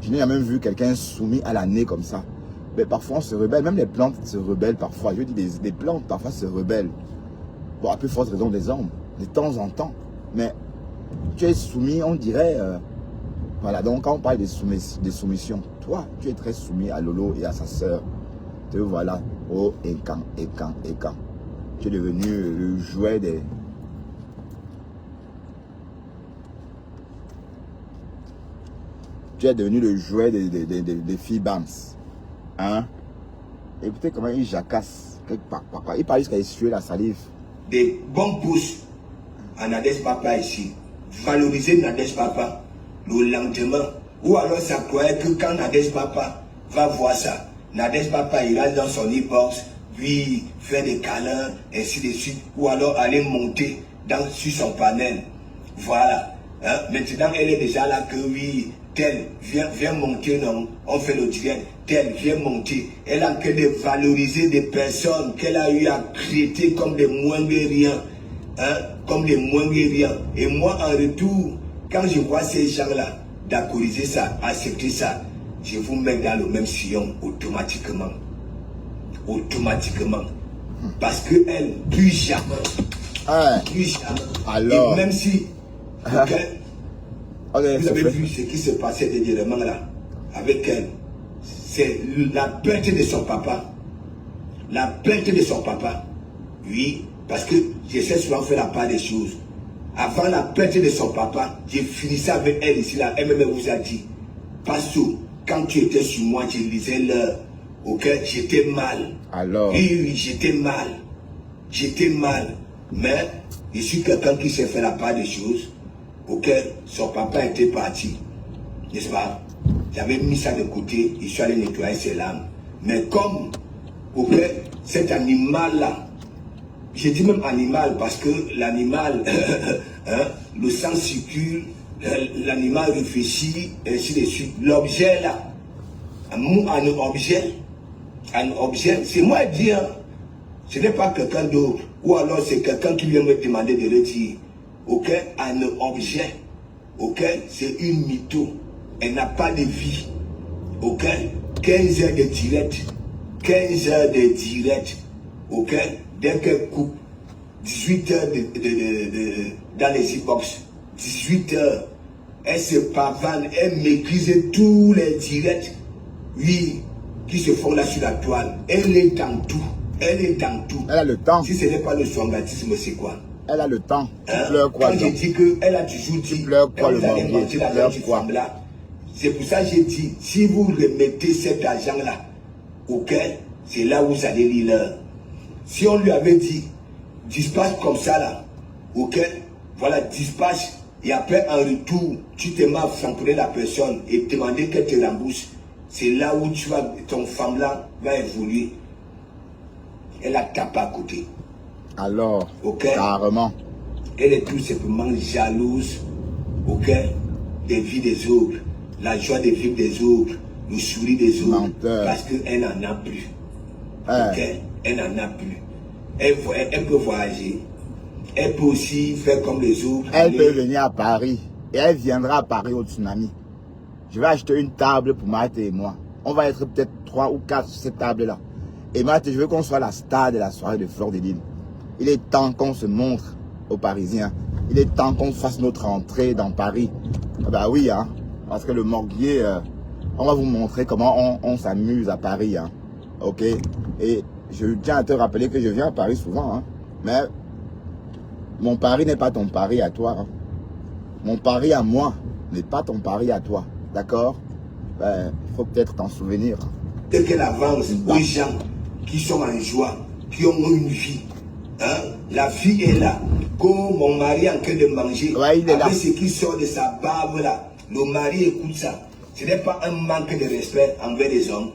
Je n'ai jamais vu quelqu'un soumis à l'année comme ça. Mais parfois on se rebelle. Même les plantes se rebellent parfois. Je dis des plantes parfois se rebellent. Bon, à plus forte raison des hommes. De temps en temps. Mais tu es soumis, on dirait... voilà, donc quand on parle de soumission, toi, tu es très soumis à Lolo et à sa sœur. Te voilà. Oh, et quand. Tu es devenu le jouet des... Tu es devenu le jouet des filles Bams. Hein? Écoutez comment il jacasse. Il parle jusqu'à essuyer la salive. Des bons pouces à Nadège Papa ici. Valoriser Nadège Papa le lendemain. Ou alors ça croyait que quand Nadège Papa va voir ça, Nadège Papa ira dans son e-box, puis faire des câlins, ainsi de suite. Ou alors aller monter sur son panel. Voilà. Hein? Maintenant, elle est déjà là que oui, tel, viens monter, non, on fait le direct, tel, viens monter. Elle a que de valoriser des personnes qu'elle a eu à traiter comme des moins que rien, hein, comme des moins que rien. Et moi, en retour, quand je vois ces gens-là, d'accordiser ça, accepter ça, je vous mets dans le même sillon automatiquement. Automatiquement. Parce que elle, plus jamais, plus jamais. Alors, et même si, okay, okay, vous avez vu ce qui se passait dernièrement là, avec elle, c'est la perte de son papa. La perte de son papa. Oui, parce que j'essaie souvent de faire la part des choses. Avant la perte de son papa, j'ai fini ça avec elle ici là. Elle même vous a dit, Pasto, quand tu étais sur moi, je lisais l'heure. Ok, j'étais mal. Alors. Oui, j'étais mal. J'étais mal. Mais je suis quelqu'un qui sait faire la part des choses. Ok, son papa était parti. N'est-ce pas? J'avais mis ça de côté, je suis allé nettoyer ses larmes. Mais comme, ok, cet animal-là, j'ai dit même animal parce que l'animal, hein, le sang circule, l'animal réfléchit, ainsi de suite. L'objet là, un objet, c'est moi dire, ce n'est pas quelqu'un d'autre, ou alors c'est quelqu'un qui vient me demander de le dire. Ok, un objet, ok, c'est une mytho, elle n'a pas de vie. Ok, 15 heures de direct, 15 heures de direct, ok, dès qu'elle coupe, 18 heures dans les e-box, 18 heures, elle se pavane, elle maîtrise tous les directs, oui, qui se font là sur la toile. Elle est dans tout, elle est dans tout. Elle a le temps. Si ce n'est pas le sombaptisme, c'est quoi? Elle a le temps. Tu Hein? pleures quoi? Quand j'ai dit qu'elle a toujours dit, tu pleures quoi, quand le vous allez banquier? mentir Tu l'argent pleures du quoi? femme là, c'est pour ça que j'ai dit, si vous remettez cet argent là, ok, c'est là où vous allez lire l'heure. Si on lui avait dit, dispatch comme ça là, ok, voilà, dispatch, et après en retour, tu te mets à frapper la personne et demander qu'elle te rembourse, c'est là où tu vas, ton femme là va évoluer. Elle a tapé à côté. Alors, ok, carrément. elle est tout simplement jalouse, ok, des vies des autres, la joie de vivre des autres, le sourire des autres, menteur. parce qu'elle n'en a plus. Hein. Ok, elle n'en a plus. Elle peut voyager. Elle peut aussi faire comme les autres. Elle peut venir à Paris. Et elle viendra à Paris au tsunami. Je vais acheter une table pour Marthe et moi. On va être peut-être 3 ou 4 sur cette table-là. Et Marthe, je veux qu'on soit la star de la soirée de Fleur de Lille. Il est temps qu'on se montre aux Parisiens. Il est temps qu'on fasse notre entrée dans Paris. Ah bah oui, hein. Parce que le morguier, on va vous montrer comment on s'amuse à Paris, hein. Ok. Et je tiens à te rappeler que je viens à Paris souvent, hein. Mais mon Paris n'est pas ton Paris à toi, hein. Mon Paris à moi n'est pas ton Paris à toi. D'accord? Il faut peut-être t'en souvenir. Dès qu'elle avance aux gens qui sont en joie, qui ont une vie, hein, la vie est là. Comme mon mari est en train de manger, ouais, il est là. avec ce qui sort de sa barbe là, le mari écoute ça. Ce n'est pas un manque de respect envers les hommes.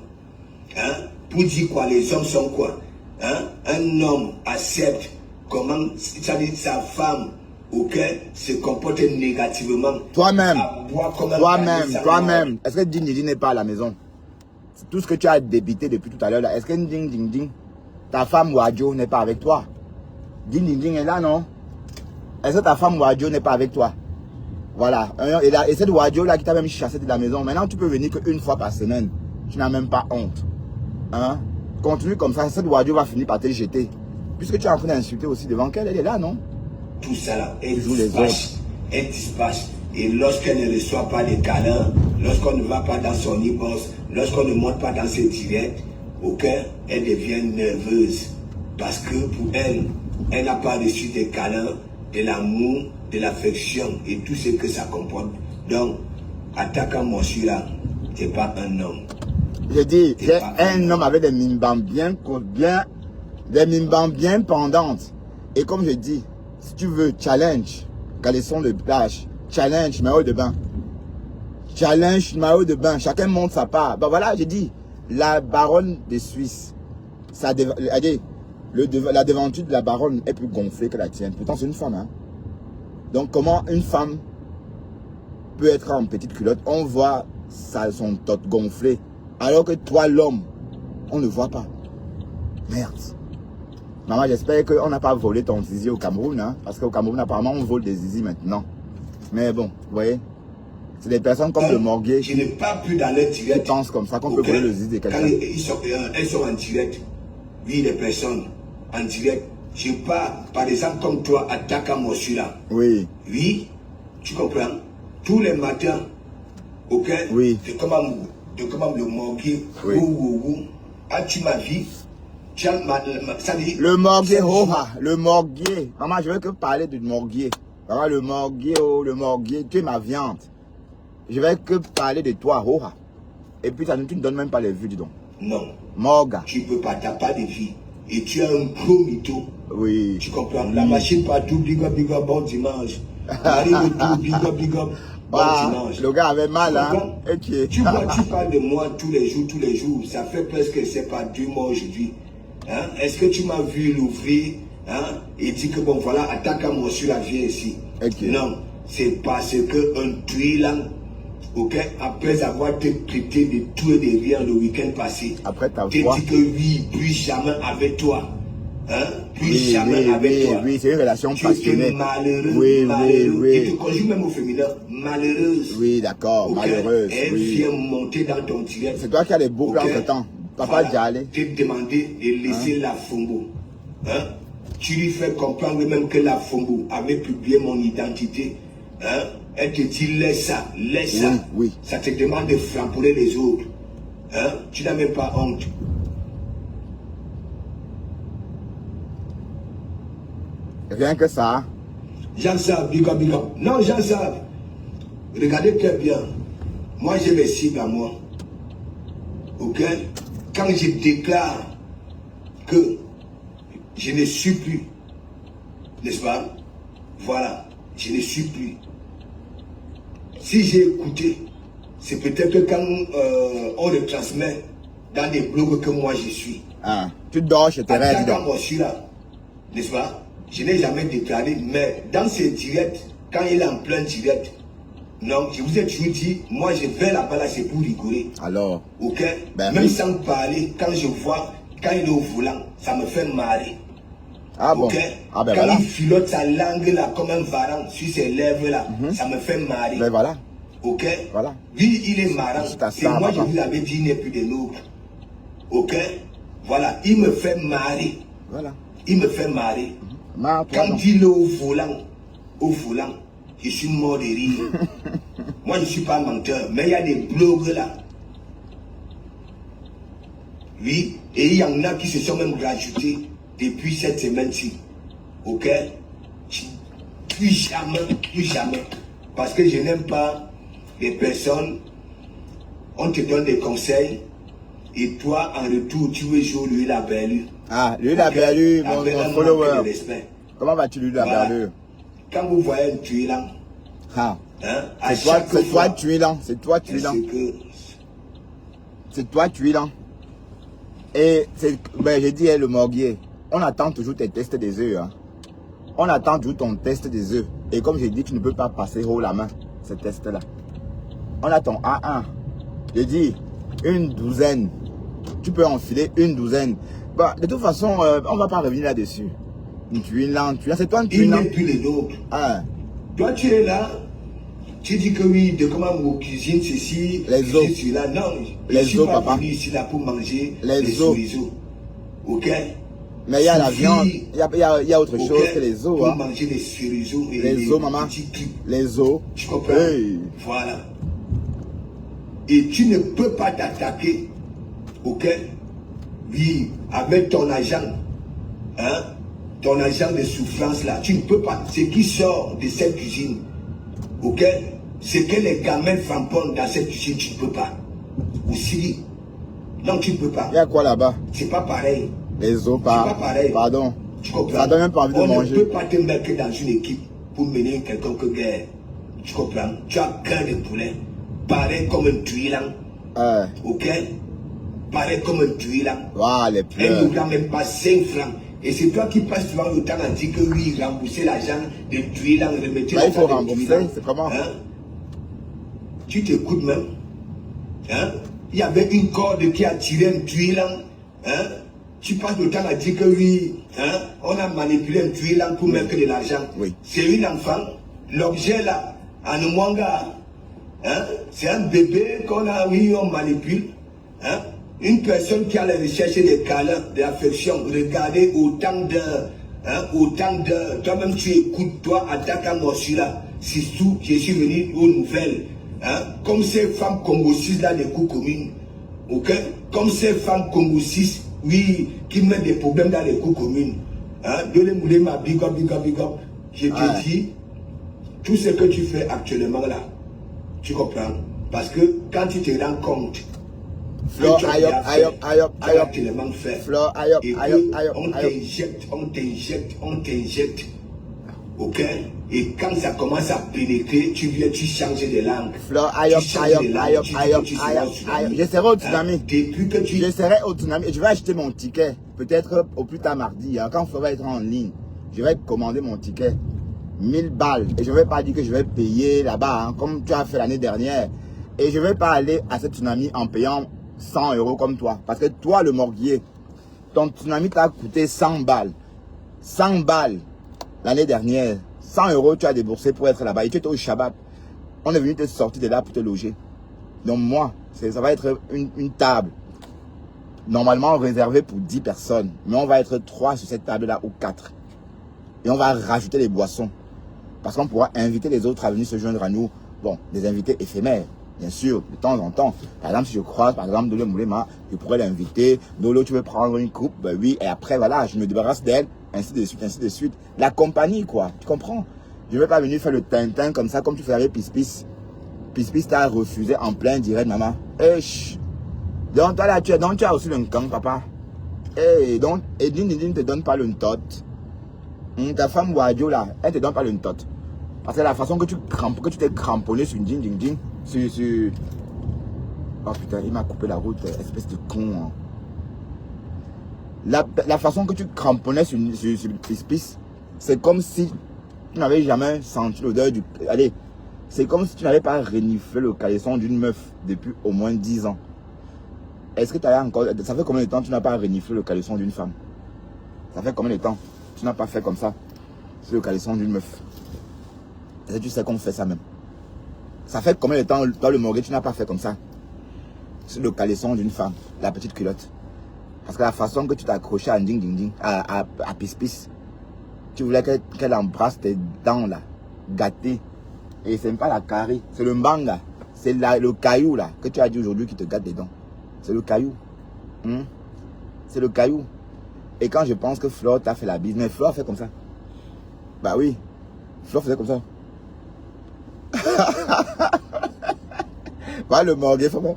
Hein? Pour dire quoi, les hommes sont quoi? Hein? Un homme accepte comment sa femme, ok, se comporte négativement. Toi-même, est-ce que Ding Ding n'est pas à la maison? Tout ce que tu as débité depuis tout à l'heure là, est-ce que Ding Ding ta femme Wadjo n'est pas avec toi. Ding Ding Ding est là, non? Est-ce que ta femme Wadjo n'est pas avec toi? Voilà. Et cette Wadjo là qui t'a même chassé de la maison, maintenant tu peux venir qu'une fois par semaine. Tu n'as même pas honte. Hein? Continue comme ça, cette Wadjo va finir par te jeter. Puisque tu es en train d'insulter aussi devant qu'elle, elle est là, non? Tout ça là, elle dispatche. Et lorsqu'elle ne reçoit pas les câlins, lorsqu'on ne va pas dans son e-boss, lorsqu'on ne monte pas dans ses directs, ok, elle devient nerveuse. Parce que pour elle, elle n'a pas reçu des câlins, de l'amour, de l'affection et tout ce que ça comporte. Donc, attaquant mon là, tu n'es pas un homme. Je dis, j'ai un homme avec des mimbams bien pendantes. Et comme je dis, si tu veux, challenge, caleçon de plage, challenge, maillot de bain. Challenge, maillot de bain. Chacun monte sa part. Ben voilà, j'ai dit, la baronne de Suisse, la devanture de la baronne est plus gonflée que la tienne. Pourtant, c'est une femme. Hein? Donc, comment une femme peut être en petite culotte? On voit son tot gonflé. Alors que toi, l'homme, on ne voit pas. Merde. Maman, j'espère qu'on n'a pas volé ton zizi au Cameroun. Hein? Parce qu'au Cameroun, apparemment, on vole des zizi maintenant. Mais bon, vous voyez, c'est des personnes comme le Morguier. Je n'ai pas pu dans leur direct. Qui pensent comme ça qu'on peut voler le zizi de quelqu'un. Quand elles sont en direct, oui, les personnes en direct. Je pas, par exemple, comme toi, attaque à moi celui-là. Oui. Oui, tu comprends? Tous les matins, ok? Oui. De comment le Morguier, oui. As-tu ma vie? Le Morguier, le Morguier. Maman, je veux que parler du Morguier. Maman, le Morguier, tu es ma viande. Je vais que parler de toi, Et puis, tu ne donnes même pas les vues, dis donc. Non. Morga. Tu peux pas, tu n'as pas de vie. Et tu as un gros mytho. Oui. Tu comprends? La machine partout, big up, bon dimanche. Big up, bon dimanche. Le gars avait mal, hein? Tu vois, tu parles de moi tous les jours. Ça fait presque, c'est pas 2 mois aujourd'hui. Hein? Est-ce que tu m'as vu l'ouvrir, hein? Et dit que bon, voilà, attaque à moi sur la vie ici. Non, c'est parce que un tuilan, ok, après avoir été traité de tout et de rien le week-end passé, après ta voix, tu dis que oui, plus jamais avec toi. Hein? Plus jamais avec toi. Oui, c'est une relation passionnée. Tu es malheureux, oui. Tu te conjugues même au féminin, malheureuse. Oui, d'accord, malheureuse. Elle vient monter dans ton direct. C'est toi qui as les beaux plans entre temps. Papa Djalé. Tu t'es demandé de laisser la Fombo. Hein? Tu lui fais comprendre même que la Fombo avait publié mon identité. Hein? Elle te dit laisse ça. Oui. Ça te demande de flamboyer les autres. Hein? Tu n'as même pas honte. Rien que ça. Jean Saab, big up. Non, Jean Saab. Regardez très bien. Moi, j'ai mes cibles à moi. Ok? Quand je déclare que je ne suis plus, n'est-ce pas? Voilà, je ne suis plus. Si j'ai écouté, c'est peut-être que quand on retransmet dans des blogs que moi je suis. Ah, tu dors chez tes rêves. Quand moi je suis là, n'est-ce pas? Je n'ai jamais déclaré, mais dans ces directs, quand il est en plein direct, non, je vous ai toujours dit, moi je vais là-bas là, c'est pour rigoler. Alors, ok? Ben même oui. sans parler, quand je vois, quand il est au volant, ça me fait marrer. Ah bon? Okay? Ah ben quand voilà. il filote sa langue là, comme un varan sur ses lèvres là, ça me fait marrer. Ben voilà. Ok? Voilà. Lui, il est marrant. C'est Et moi, papa. je vous avais dit, il n'est plus de nôtres. Ok? Voilà, il me fait marrer. Voilà. Il me fait marrer. Quand Non. il est au volant, je suis mort de rire. Moi, je ne suis pas menteur, mais il y a des blogs là. Oui, et il y en a qui se sont même rajoutés depuis cette semaine-ci. Ok? Plus jamais. Parce que je n'aime pas les personnes, on te donne des conseils, et toi, en retour, tu veux jouer lui la belle. Ah, lui la belle, mon follower. Comment vas-tu lui la belle? Quand vous voyez un tuilan, ah. Hein, c'est toi tuilan, c'est toi tuilan. C'est toi tuilan. Et ben, j'ai dit, le Morguier, on attend toujours tes tests des œufs. Hein. On attend toujours ton test des œufs. Et comme j'ai dit, tu ne peux pas passer haut la main, ce test-là. On a ton A1. J'ai dit, une douzaine. Tu peux enfiler une douzaine. Bah, de toute façon, on va pas revenir là-dessus. Tu es là, c'est toi tu es Il là. n'est plus les nôtres. Ah, Toi, tu es là, tu dis que oui, de comment mon cuisine ceci, Les os. cuisine cela. Non, Les je suis os, pas papa. venu ici là pour manger Les les os. chorizo. Ok? mais il y a la Suffit, viande, il y a autre ok, chose que les os. pour Hein. manger les chorizo et Les os, maman. petits clips. Les os. Tu comprends? Hey. Voilà. Et tu ne peux pas t'attaquer, ok? Oui, avec ton argent, hein? Ton argent de souffrance là, tu ne peux pas. Ce qui sort de cette cuisine, ok? Ce que les gamins famponnent dans cette cuisine, tu ne peux pas. Ou si, non, tu ne peux pas. Il y a quoi là-bas? C'est pas pareil. Les os, C'est pas pareil. pardon. Tu comprends? Ça donne même pas envie de On manger. ne peut pas te mettre dans une équipe pour mener quelconque guerre. Tu comprends? Tu as cœur de poulet, pareil comme un tuilan. Ok? Pareil comme un tuilan. Waouh, les Elle pleurs. ne prend même pas 5 francs. Et c'est toi qui passes souvent le temps à dire que oui, rembourser l'argent de tuilan, remettre Bah, il faut l'argent de rembourser, tuilan. c'est comment? Hein? Tu t'écoutes même. Hein? Il y avait une corde qui a tiré un tuilan. Hein? Tu passes le temps à dire que oui, hein? On a manipulé un tuilan pour mettre de l'argent. Oui. C'est une enfant. L'objet là, en Mwanga, hein? C'est un bébé qu'on a, oui, on manipule. Hein? Une personne qui a la recherche des câlins, de l'affection, regardez autant d'heures, hein? Autant d'heures. Toi-même, tu écoutes, toi, attaquant Morsi là. C'est tout, je suis venu aux nouvelles. Hein? Comme ces femmes Congo 6 là, des coups communes. Ok? Comme ces femmes Congo 6, oui, qui mettent des problèmes dans les coups communes. Hein? De les mouler ma big up, big up, big up. Je te dis, tout ce que tu fais actuellement là, tu comprends? Parce que quand tu te rends compte, Flore, aïe, aïe, aïe, aïe, tellement fait. Flore, aïe, Et aïe, que aïe, on aïe. t'injecte, on t'injecte, on t'injecte. Ok? Et quand ça commence à pénétrer, tu viens, tu changes de langue. Flore, aïe, Tu aïe, changes de langue, aïe, tu dis aïe, que tu seras au aïe, tsunami. aïe. Je serai au Hein? tsunami. Depuis que tu... Je serai au tsunami et je vais acheter mon ticket. Peut-être au plus tard mardi, hein, quand Flore va être en ligne. Je vais commander mon ticket. 1000 balles. Et je ne vais pas dire que je vais payer là-bas, hein, comme tu as fait l'année dernière. Et je ne vais pas aller à ce tsunami en payant 100 € comme toi. Parce que toi, le morguier, ton tsunami t'a coûté 100 balles. 100 balles l'année dernière. 100 € tu as déboursé pour être là-bas. Et tu étais au Shabbat. On est venu te sortir de là pour te loger. Donc moi, ça va être une table. Normalement réservée pour 10 personnes. Mais on va être 3 sur cette table-là ou 4. Et on va rajouter les boissons. Parce qu'on pourra inviter les autres à venir se joindre à nous. Bon, des invités éphémères. Bien sûr, de temps en temps. Par exemple, si je croise, par exemple, Dolo Moulema, je pourrais l'inviter. Dolo, tu veux prendre une coupe? Ben oui. Et après, voilà, je me débarrasse d'elle. Ainsi de suite, ainsi de suite. La compagnie, quoi. Tu comprends? Je ne vais pas venir faire le tintin comme ça, comme tu fais avec Pispis. Pispis t'a refusé en plein direct, maman. Eh, donc, toi, là, tu as aussi le camp, papa. Eh, donc, Edine ne te donne pas le tot. Ta femme Wadio, là, elle te donne pas le tot. Parce que la façon que tu t'es cramponné sur Ding Ding Ding, sur... Oh putain, il m'a coupé la route, espèce de con. Hein. La façon que tu cramponnais sur Pispis, c'est comme si tu n'avais jamais senti l'odeur du... Allez, c'est comme si tu n'avais pas reniflé le caleçon d'une meuf depuis au moins 10 ans. Est-ce que tu as encore... Ça fait combien de temps que tu n'as pas reniflé le caleçon d'une femme? Ça fait combien de temps tu n'as pas fait comme ça sur le caleçon d'une meuf? Est-ce que tu sais qu'on fait ça même? Ça fait combien de temps, toi le morgue, tu n'as pas fait comme ça sur le caleçon d'une femme, la petite culotte? Parce que la façon que tu t'es accroché à Ding Ding Ding, à Pispis, tu voulais qu'elle embrasse tes dents là, gâtées. Et c'est même pas la carré, c'est le mbanga. C'est le caillou là, que tu as dit aujourd'hui qui te gâte les dents. C'est le caillou. C'est le caillou. Et quand je pense que Flore t'a fait la bise, mais Flore fait comme ça. Bah oui, Flore faisait comme ça. Voilà le morgue, faut bon.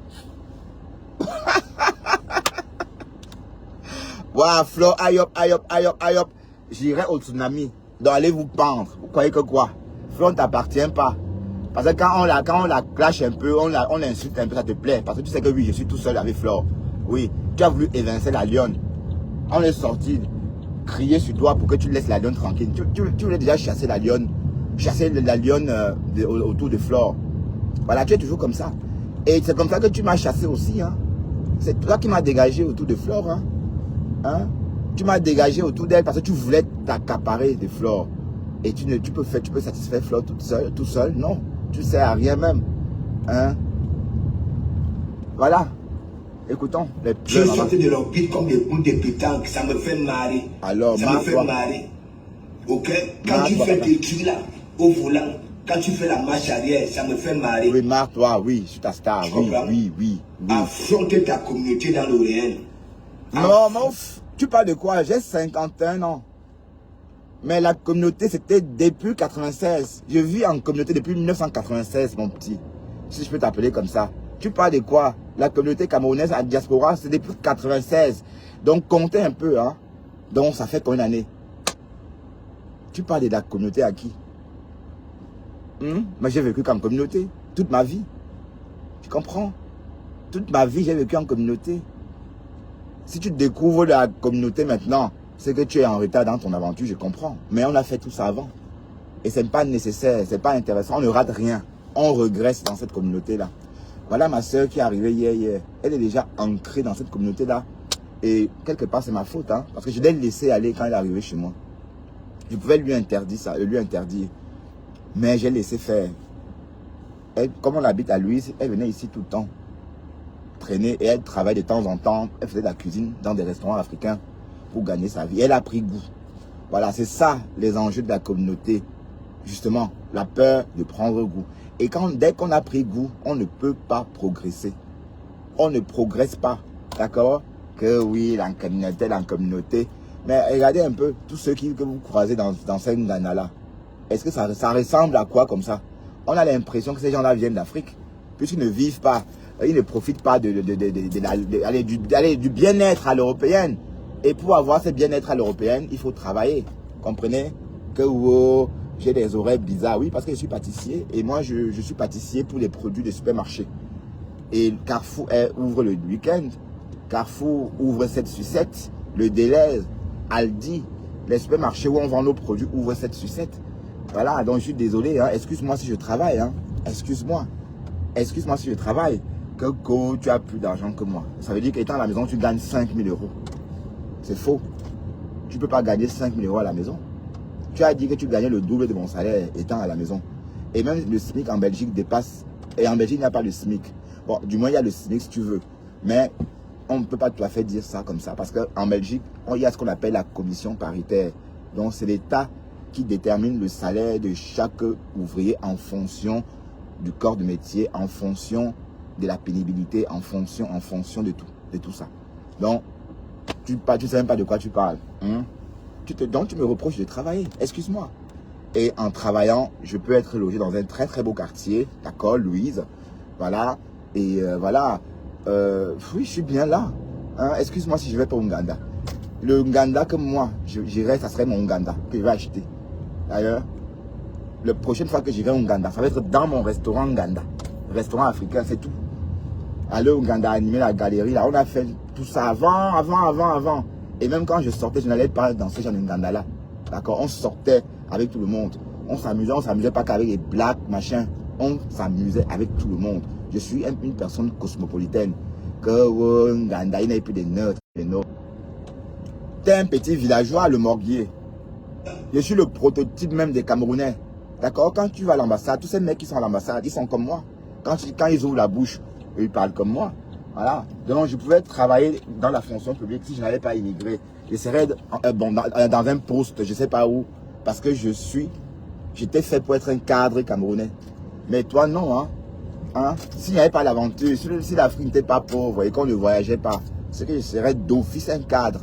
Voilà, Flore, aïe hop, aïe hop, aïe hop, aïe hop. J'irai au tsunami. Donc allez vous pendre. Vous croyez que quoi? Flore ne t'appartient pas. Parce que quand on la clash un peu, on l'insulte un peu, ça te plaît. Parce que tu sais que oui, je suis tout seul avec Flore. Oui, tu as voulu évincer la lionne. On est sorti crier sur toi pour que tu laisses la lionne tranquille. Tu voulais déjà chasser la lionne. Chasser la lionne autour de Flore. Voilà, tu es toujours comme ça. Et c'est comme ça que tu m'as chassé aussi. Hein. C'est toi qui m'as dégagé autour de Flore. Hein. Hein? Tu m'as dégagé autour d'elle parce que tu voulais t'accaparer des fleurs. Et tu peux satisfaire Flore tout seul. Non, tu sais à rien même. Hein? Voilà. Écoutons les Je pleurs. sortais de l'orbite comme des boules de pétanque. Ça me fait marrer. Alors, ça me fait marrer. Ok? Quand tu fais tes trucs là, au volant, quand tu fais la marche arrière, ça me fait marrer. Oui, marre-toi, oui, je suis ta star. Oui. Affronte ta communauté dans le réel. Non, mais tu parles de quoi? J'ai 51 ans. Mais la communauté, c'était depuis 96. Je vis en communauté depuis 1996, mon petit. Si je peux t'appeler comme ça. Tu parles de quoi? La communauté camerounaise à diaspora, c'est depuis 96. Donc, comptez un peu, hein. Donc, ça fait combien d'années? Tu parles de la communauté à qui? Mais j'ai vécu en communauté. Toute ma vie. Tu comprends? Toute ma vie, j'ai vécu en communauté. Si tu découvres la communauté maintenant, c'est que tu es en retard dans ton aventure, je comprends. Mais on a fait tout ça avant. Et ce n'est pas nécessaire, ce n'est pas intéressant. On ne rate rien. On regresse dans cette communauté-là. Voilà ma soeur qui est arrivée hier. Elle est déjà ancrée dans cette communauté-là. Et quelque part, c'est ma faute. Hein, parce que je l'ai laissée aller quand elle est arrivée chez moi. Je pouvais lui interdire ça, lui interdire. Mais j'ai laissé faire. Elle, comme on habite à Louise, elle venait ici tout le temps. Traîner et elle travaille de temps en temps. Elle faisait de la cuisine dans des restaurants africains pour gagner sa vie. Elle a pris goût. Voilà, c'est ça les enjeux de la communauté. Justement, la peur de prendre goût. Et dès qu'on a pris goût, on ne peut pas progresser. On ne progresse pas. D'accord? Que oui, la communauté. Mais regardez un peu, tous ceux que vous croisez dans cette Ghana-là. Est-ce que ça ressemble à quoi comme ça? On a l'impression que ces gens-là viennent d'Afrique. Puisqu'ils ne vivent pas, ils ne profitent pas du bien-être à l'européenne. Et pour avoir ce bien-être à l'européenne, il faut travailler. Comprenez? Que j'ai des oreilles bizarres. Oui, parce que je suis pâtissier. Et moi, je suis pâtissier pour les produits de supermarché. Et Carrefour ouvre le week-end. Carrefour ouvre 7 sur 7. Le Deleuze, Aldi, les supermarchés où on vend nos produits ouvrent 7 sur 7. Voilà, donc je suis désolé. Hein. Excuse-moi si je travaille. Hein. Excuse-moi. Excuse-moi si je travaille. Que tu as plus d'argent que moi. Ça veut dire qu'étant à la maison, tu gagnes 5 000 €. C'est faux. Tu ne peux pas gagner 5 000 € à la maison. Tu as dit que tu gagnais le double de mon salaire étant à la maison. Et même le SMIC en Belgique dépasse. Et en Belgique, il n'y a pas le SMIC. Bon, du moins, il y a le SMIC si tu veux. Mais on ne peut pas tout à fait dire ça comme ça. Parce qu'en Belgique, il y a ce qu'on appelle la commission paritaire. Donc, c'est l'État qui détermine le salaire de chaque ouvrier en fonction du corps de métier, en fonction de la pénibilité, en fonction de tout ça. Donc, tu ne sais même pas de quoi tu parles. Hein? Donc, tu me reproches de travailler. Excuse-moi. Et en travaillant, je peux être logé dans un très très beau quartier. D'accord, Louise. Voilà. Et voilà. Oui, je suis bien là. Hein? Excuse-moi si je vais pas au Ouganda. Le Ouganda que moi, j'irai, ça serait mon Ouganda que je vais acheter. D'ailleurs, la prochaine fois que j'irai au Ouganda, ça va être dans mon restaurant Ouganda. Restaurant africain, c'est tout. Aller au Ouganda, animer la galerie, là, on a fait tout ça avant. Et même quand je sortais, je n'allais pas dans ce genre d'Ouganda là. D'accord? On sortait avec tout le monde. On s'amusait pas qu'avec les blacks, machin. On s'amusait avec tout le monde. Je suis une personne cosmopolitaine. Que Ouganda, il n'y a plus de nerds. T'es un petit villageois, le Morguier. Je suis le prototype même des Camerounais. D'accord? Quand tu vas à l'ambassade, tous ces mecs qui sont à l'ambassade, ils sont comme moi. Quand ils ouvrent la bouche, ils parlent comme moi. Voilà. Donc, je pouvais travailler dans la fonction publique si je n'avais pas immigré. Je serais dans un poste, je ne sais pas où. Parce que j'étais fait pour être un cadre camerounais. Mais toi, non. Hein? S'il n'y avait pas l'aventure, si l'Afrique n'était pas pauvre et qu'on ne voyageait pas, c'est que je serais d'office un cadre.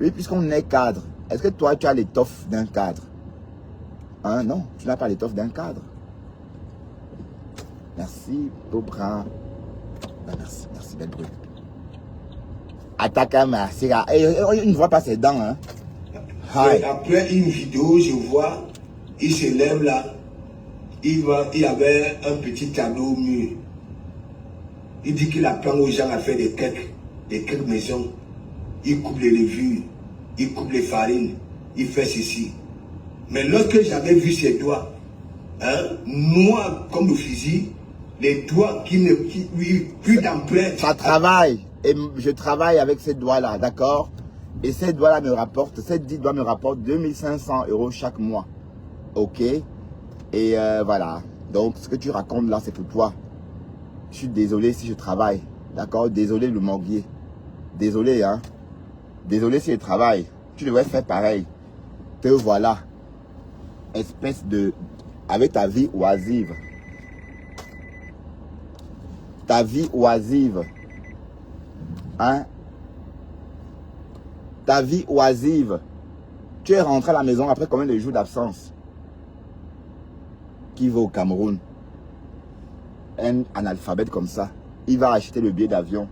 Oui, puisqu'on est cadre. Est-ce que toi, tu as l'étoffe d'un cadre? Hein? Non, tu n'as pas l'étoffe d'un cadre. Merci, beau bras. Merci, belle brune. Attaque à merci. Il ne voit pas ses dents. Hein? Après une vidéo, je vois, il se lève là. Il y avait un petit tableau au mur. Il dit qu'il apprend aux gens à faire des cakes maison. Il coupe les levures, il coupe les farines, il fait ceci. Mais lorsque j'avais vu ses doigts, noirs comme le fusil, les doigts qui plus d'empreinte. Ça travaille. Et je travaille avec ces doigts-là, d'accord? Et cette doigt-là me rapporte, cette dite doigt me rapporte 2500 € chaque mois. Ok? Et voilà. Donc, ce que tu racontes là, c'est pour toi. Je suis désolé si je travaille. D'accord? Désolé le morguier. Désolé, hein? Désolé si je travaille. Tu devrais faire pareil. Te voilà. Espèce de... Avec ta vie oisive. Ta vie oisive. Hein? Ta vie oisive. Tu es rentré à la maison après combien de jours d'absence? Qui va au Cameroun? Un analphabète comme ça, il va acheter le billet d'avion.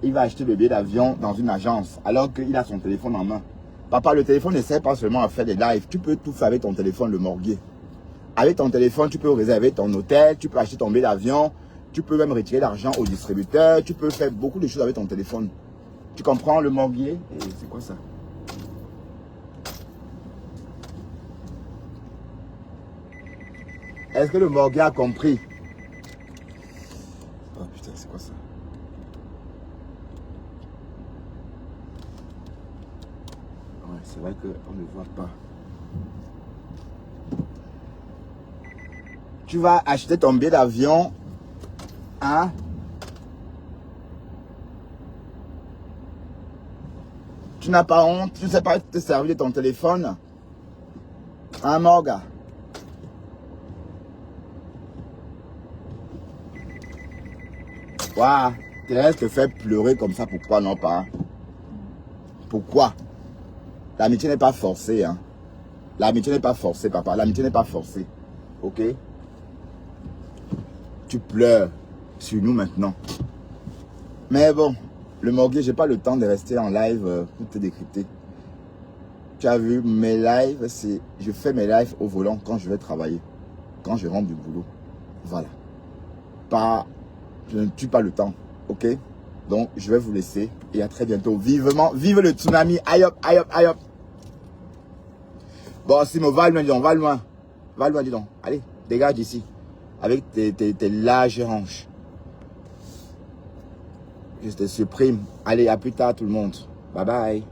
Il va acheter le billet d'avion dans une agence alors qu'il a son téléphone en main. Papa, le téléphone ne sert pas seulement à faire des lives. Tu peux tout faire avec ton téléphone, le morguier. Avec ton téléphone, tu peux réserver ton hôtel, tu peux acheter ton billet d'avion, tu peux même retirer l'argent au distributeur, tu peux faire beaucoup de choses avec ton téléphone. Tu comprends le morguier? Et c'est quoi ça? Est-ce que le morguier a compris? Oh putain, c'est quoi ça? Ouais, c'est vrai qu'on ne voit pas. Tu vas acheter ton billet d'avion, hein? Tu n'as pas honte, tu ne sais pas te servir de ton téléphone, hein, Morga? Waouh, tu laisses te faire pleurer comme ça, pourquoi non pas? Pourquoi? L'amitié n'est pas forcée, hein? L'amitié n'est pas forcée, papa, l'amitié n'est pas forcée, ok? Tu pleures sur nous maintenant. Mais bon, le morguier, j'ai pas le temps de rester en live pour te décrypter. Tu as vu, mes lives, c'est... Je fais mes lives au volant quand je vais travailler. Quand je rentre du boulot. Voilà. Pas... Je ne tue pas le temps, ok? Donc, je vais vous laisser et à très bientôt. Vivement, vive le tsunami. Aïe hop, aïe hop, aïe hop. Bon, Simo, va loin, dis donc, va loin. Va loin, dis donc. Allez, dégage d'ici. Avec tes larges hanches. Je te supprime. Allez, à plus tard tout le monde. Bye bye.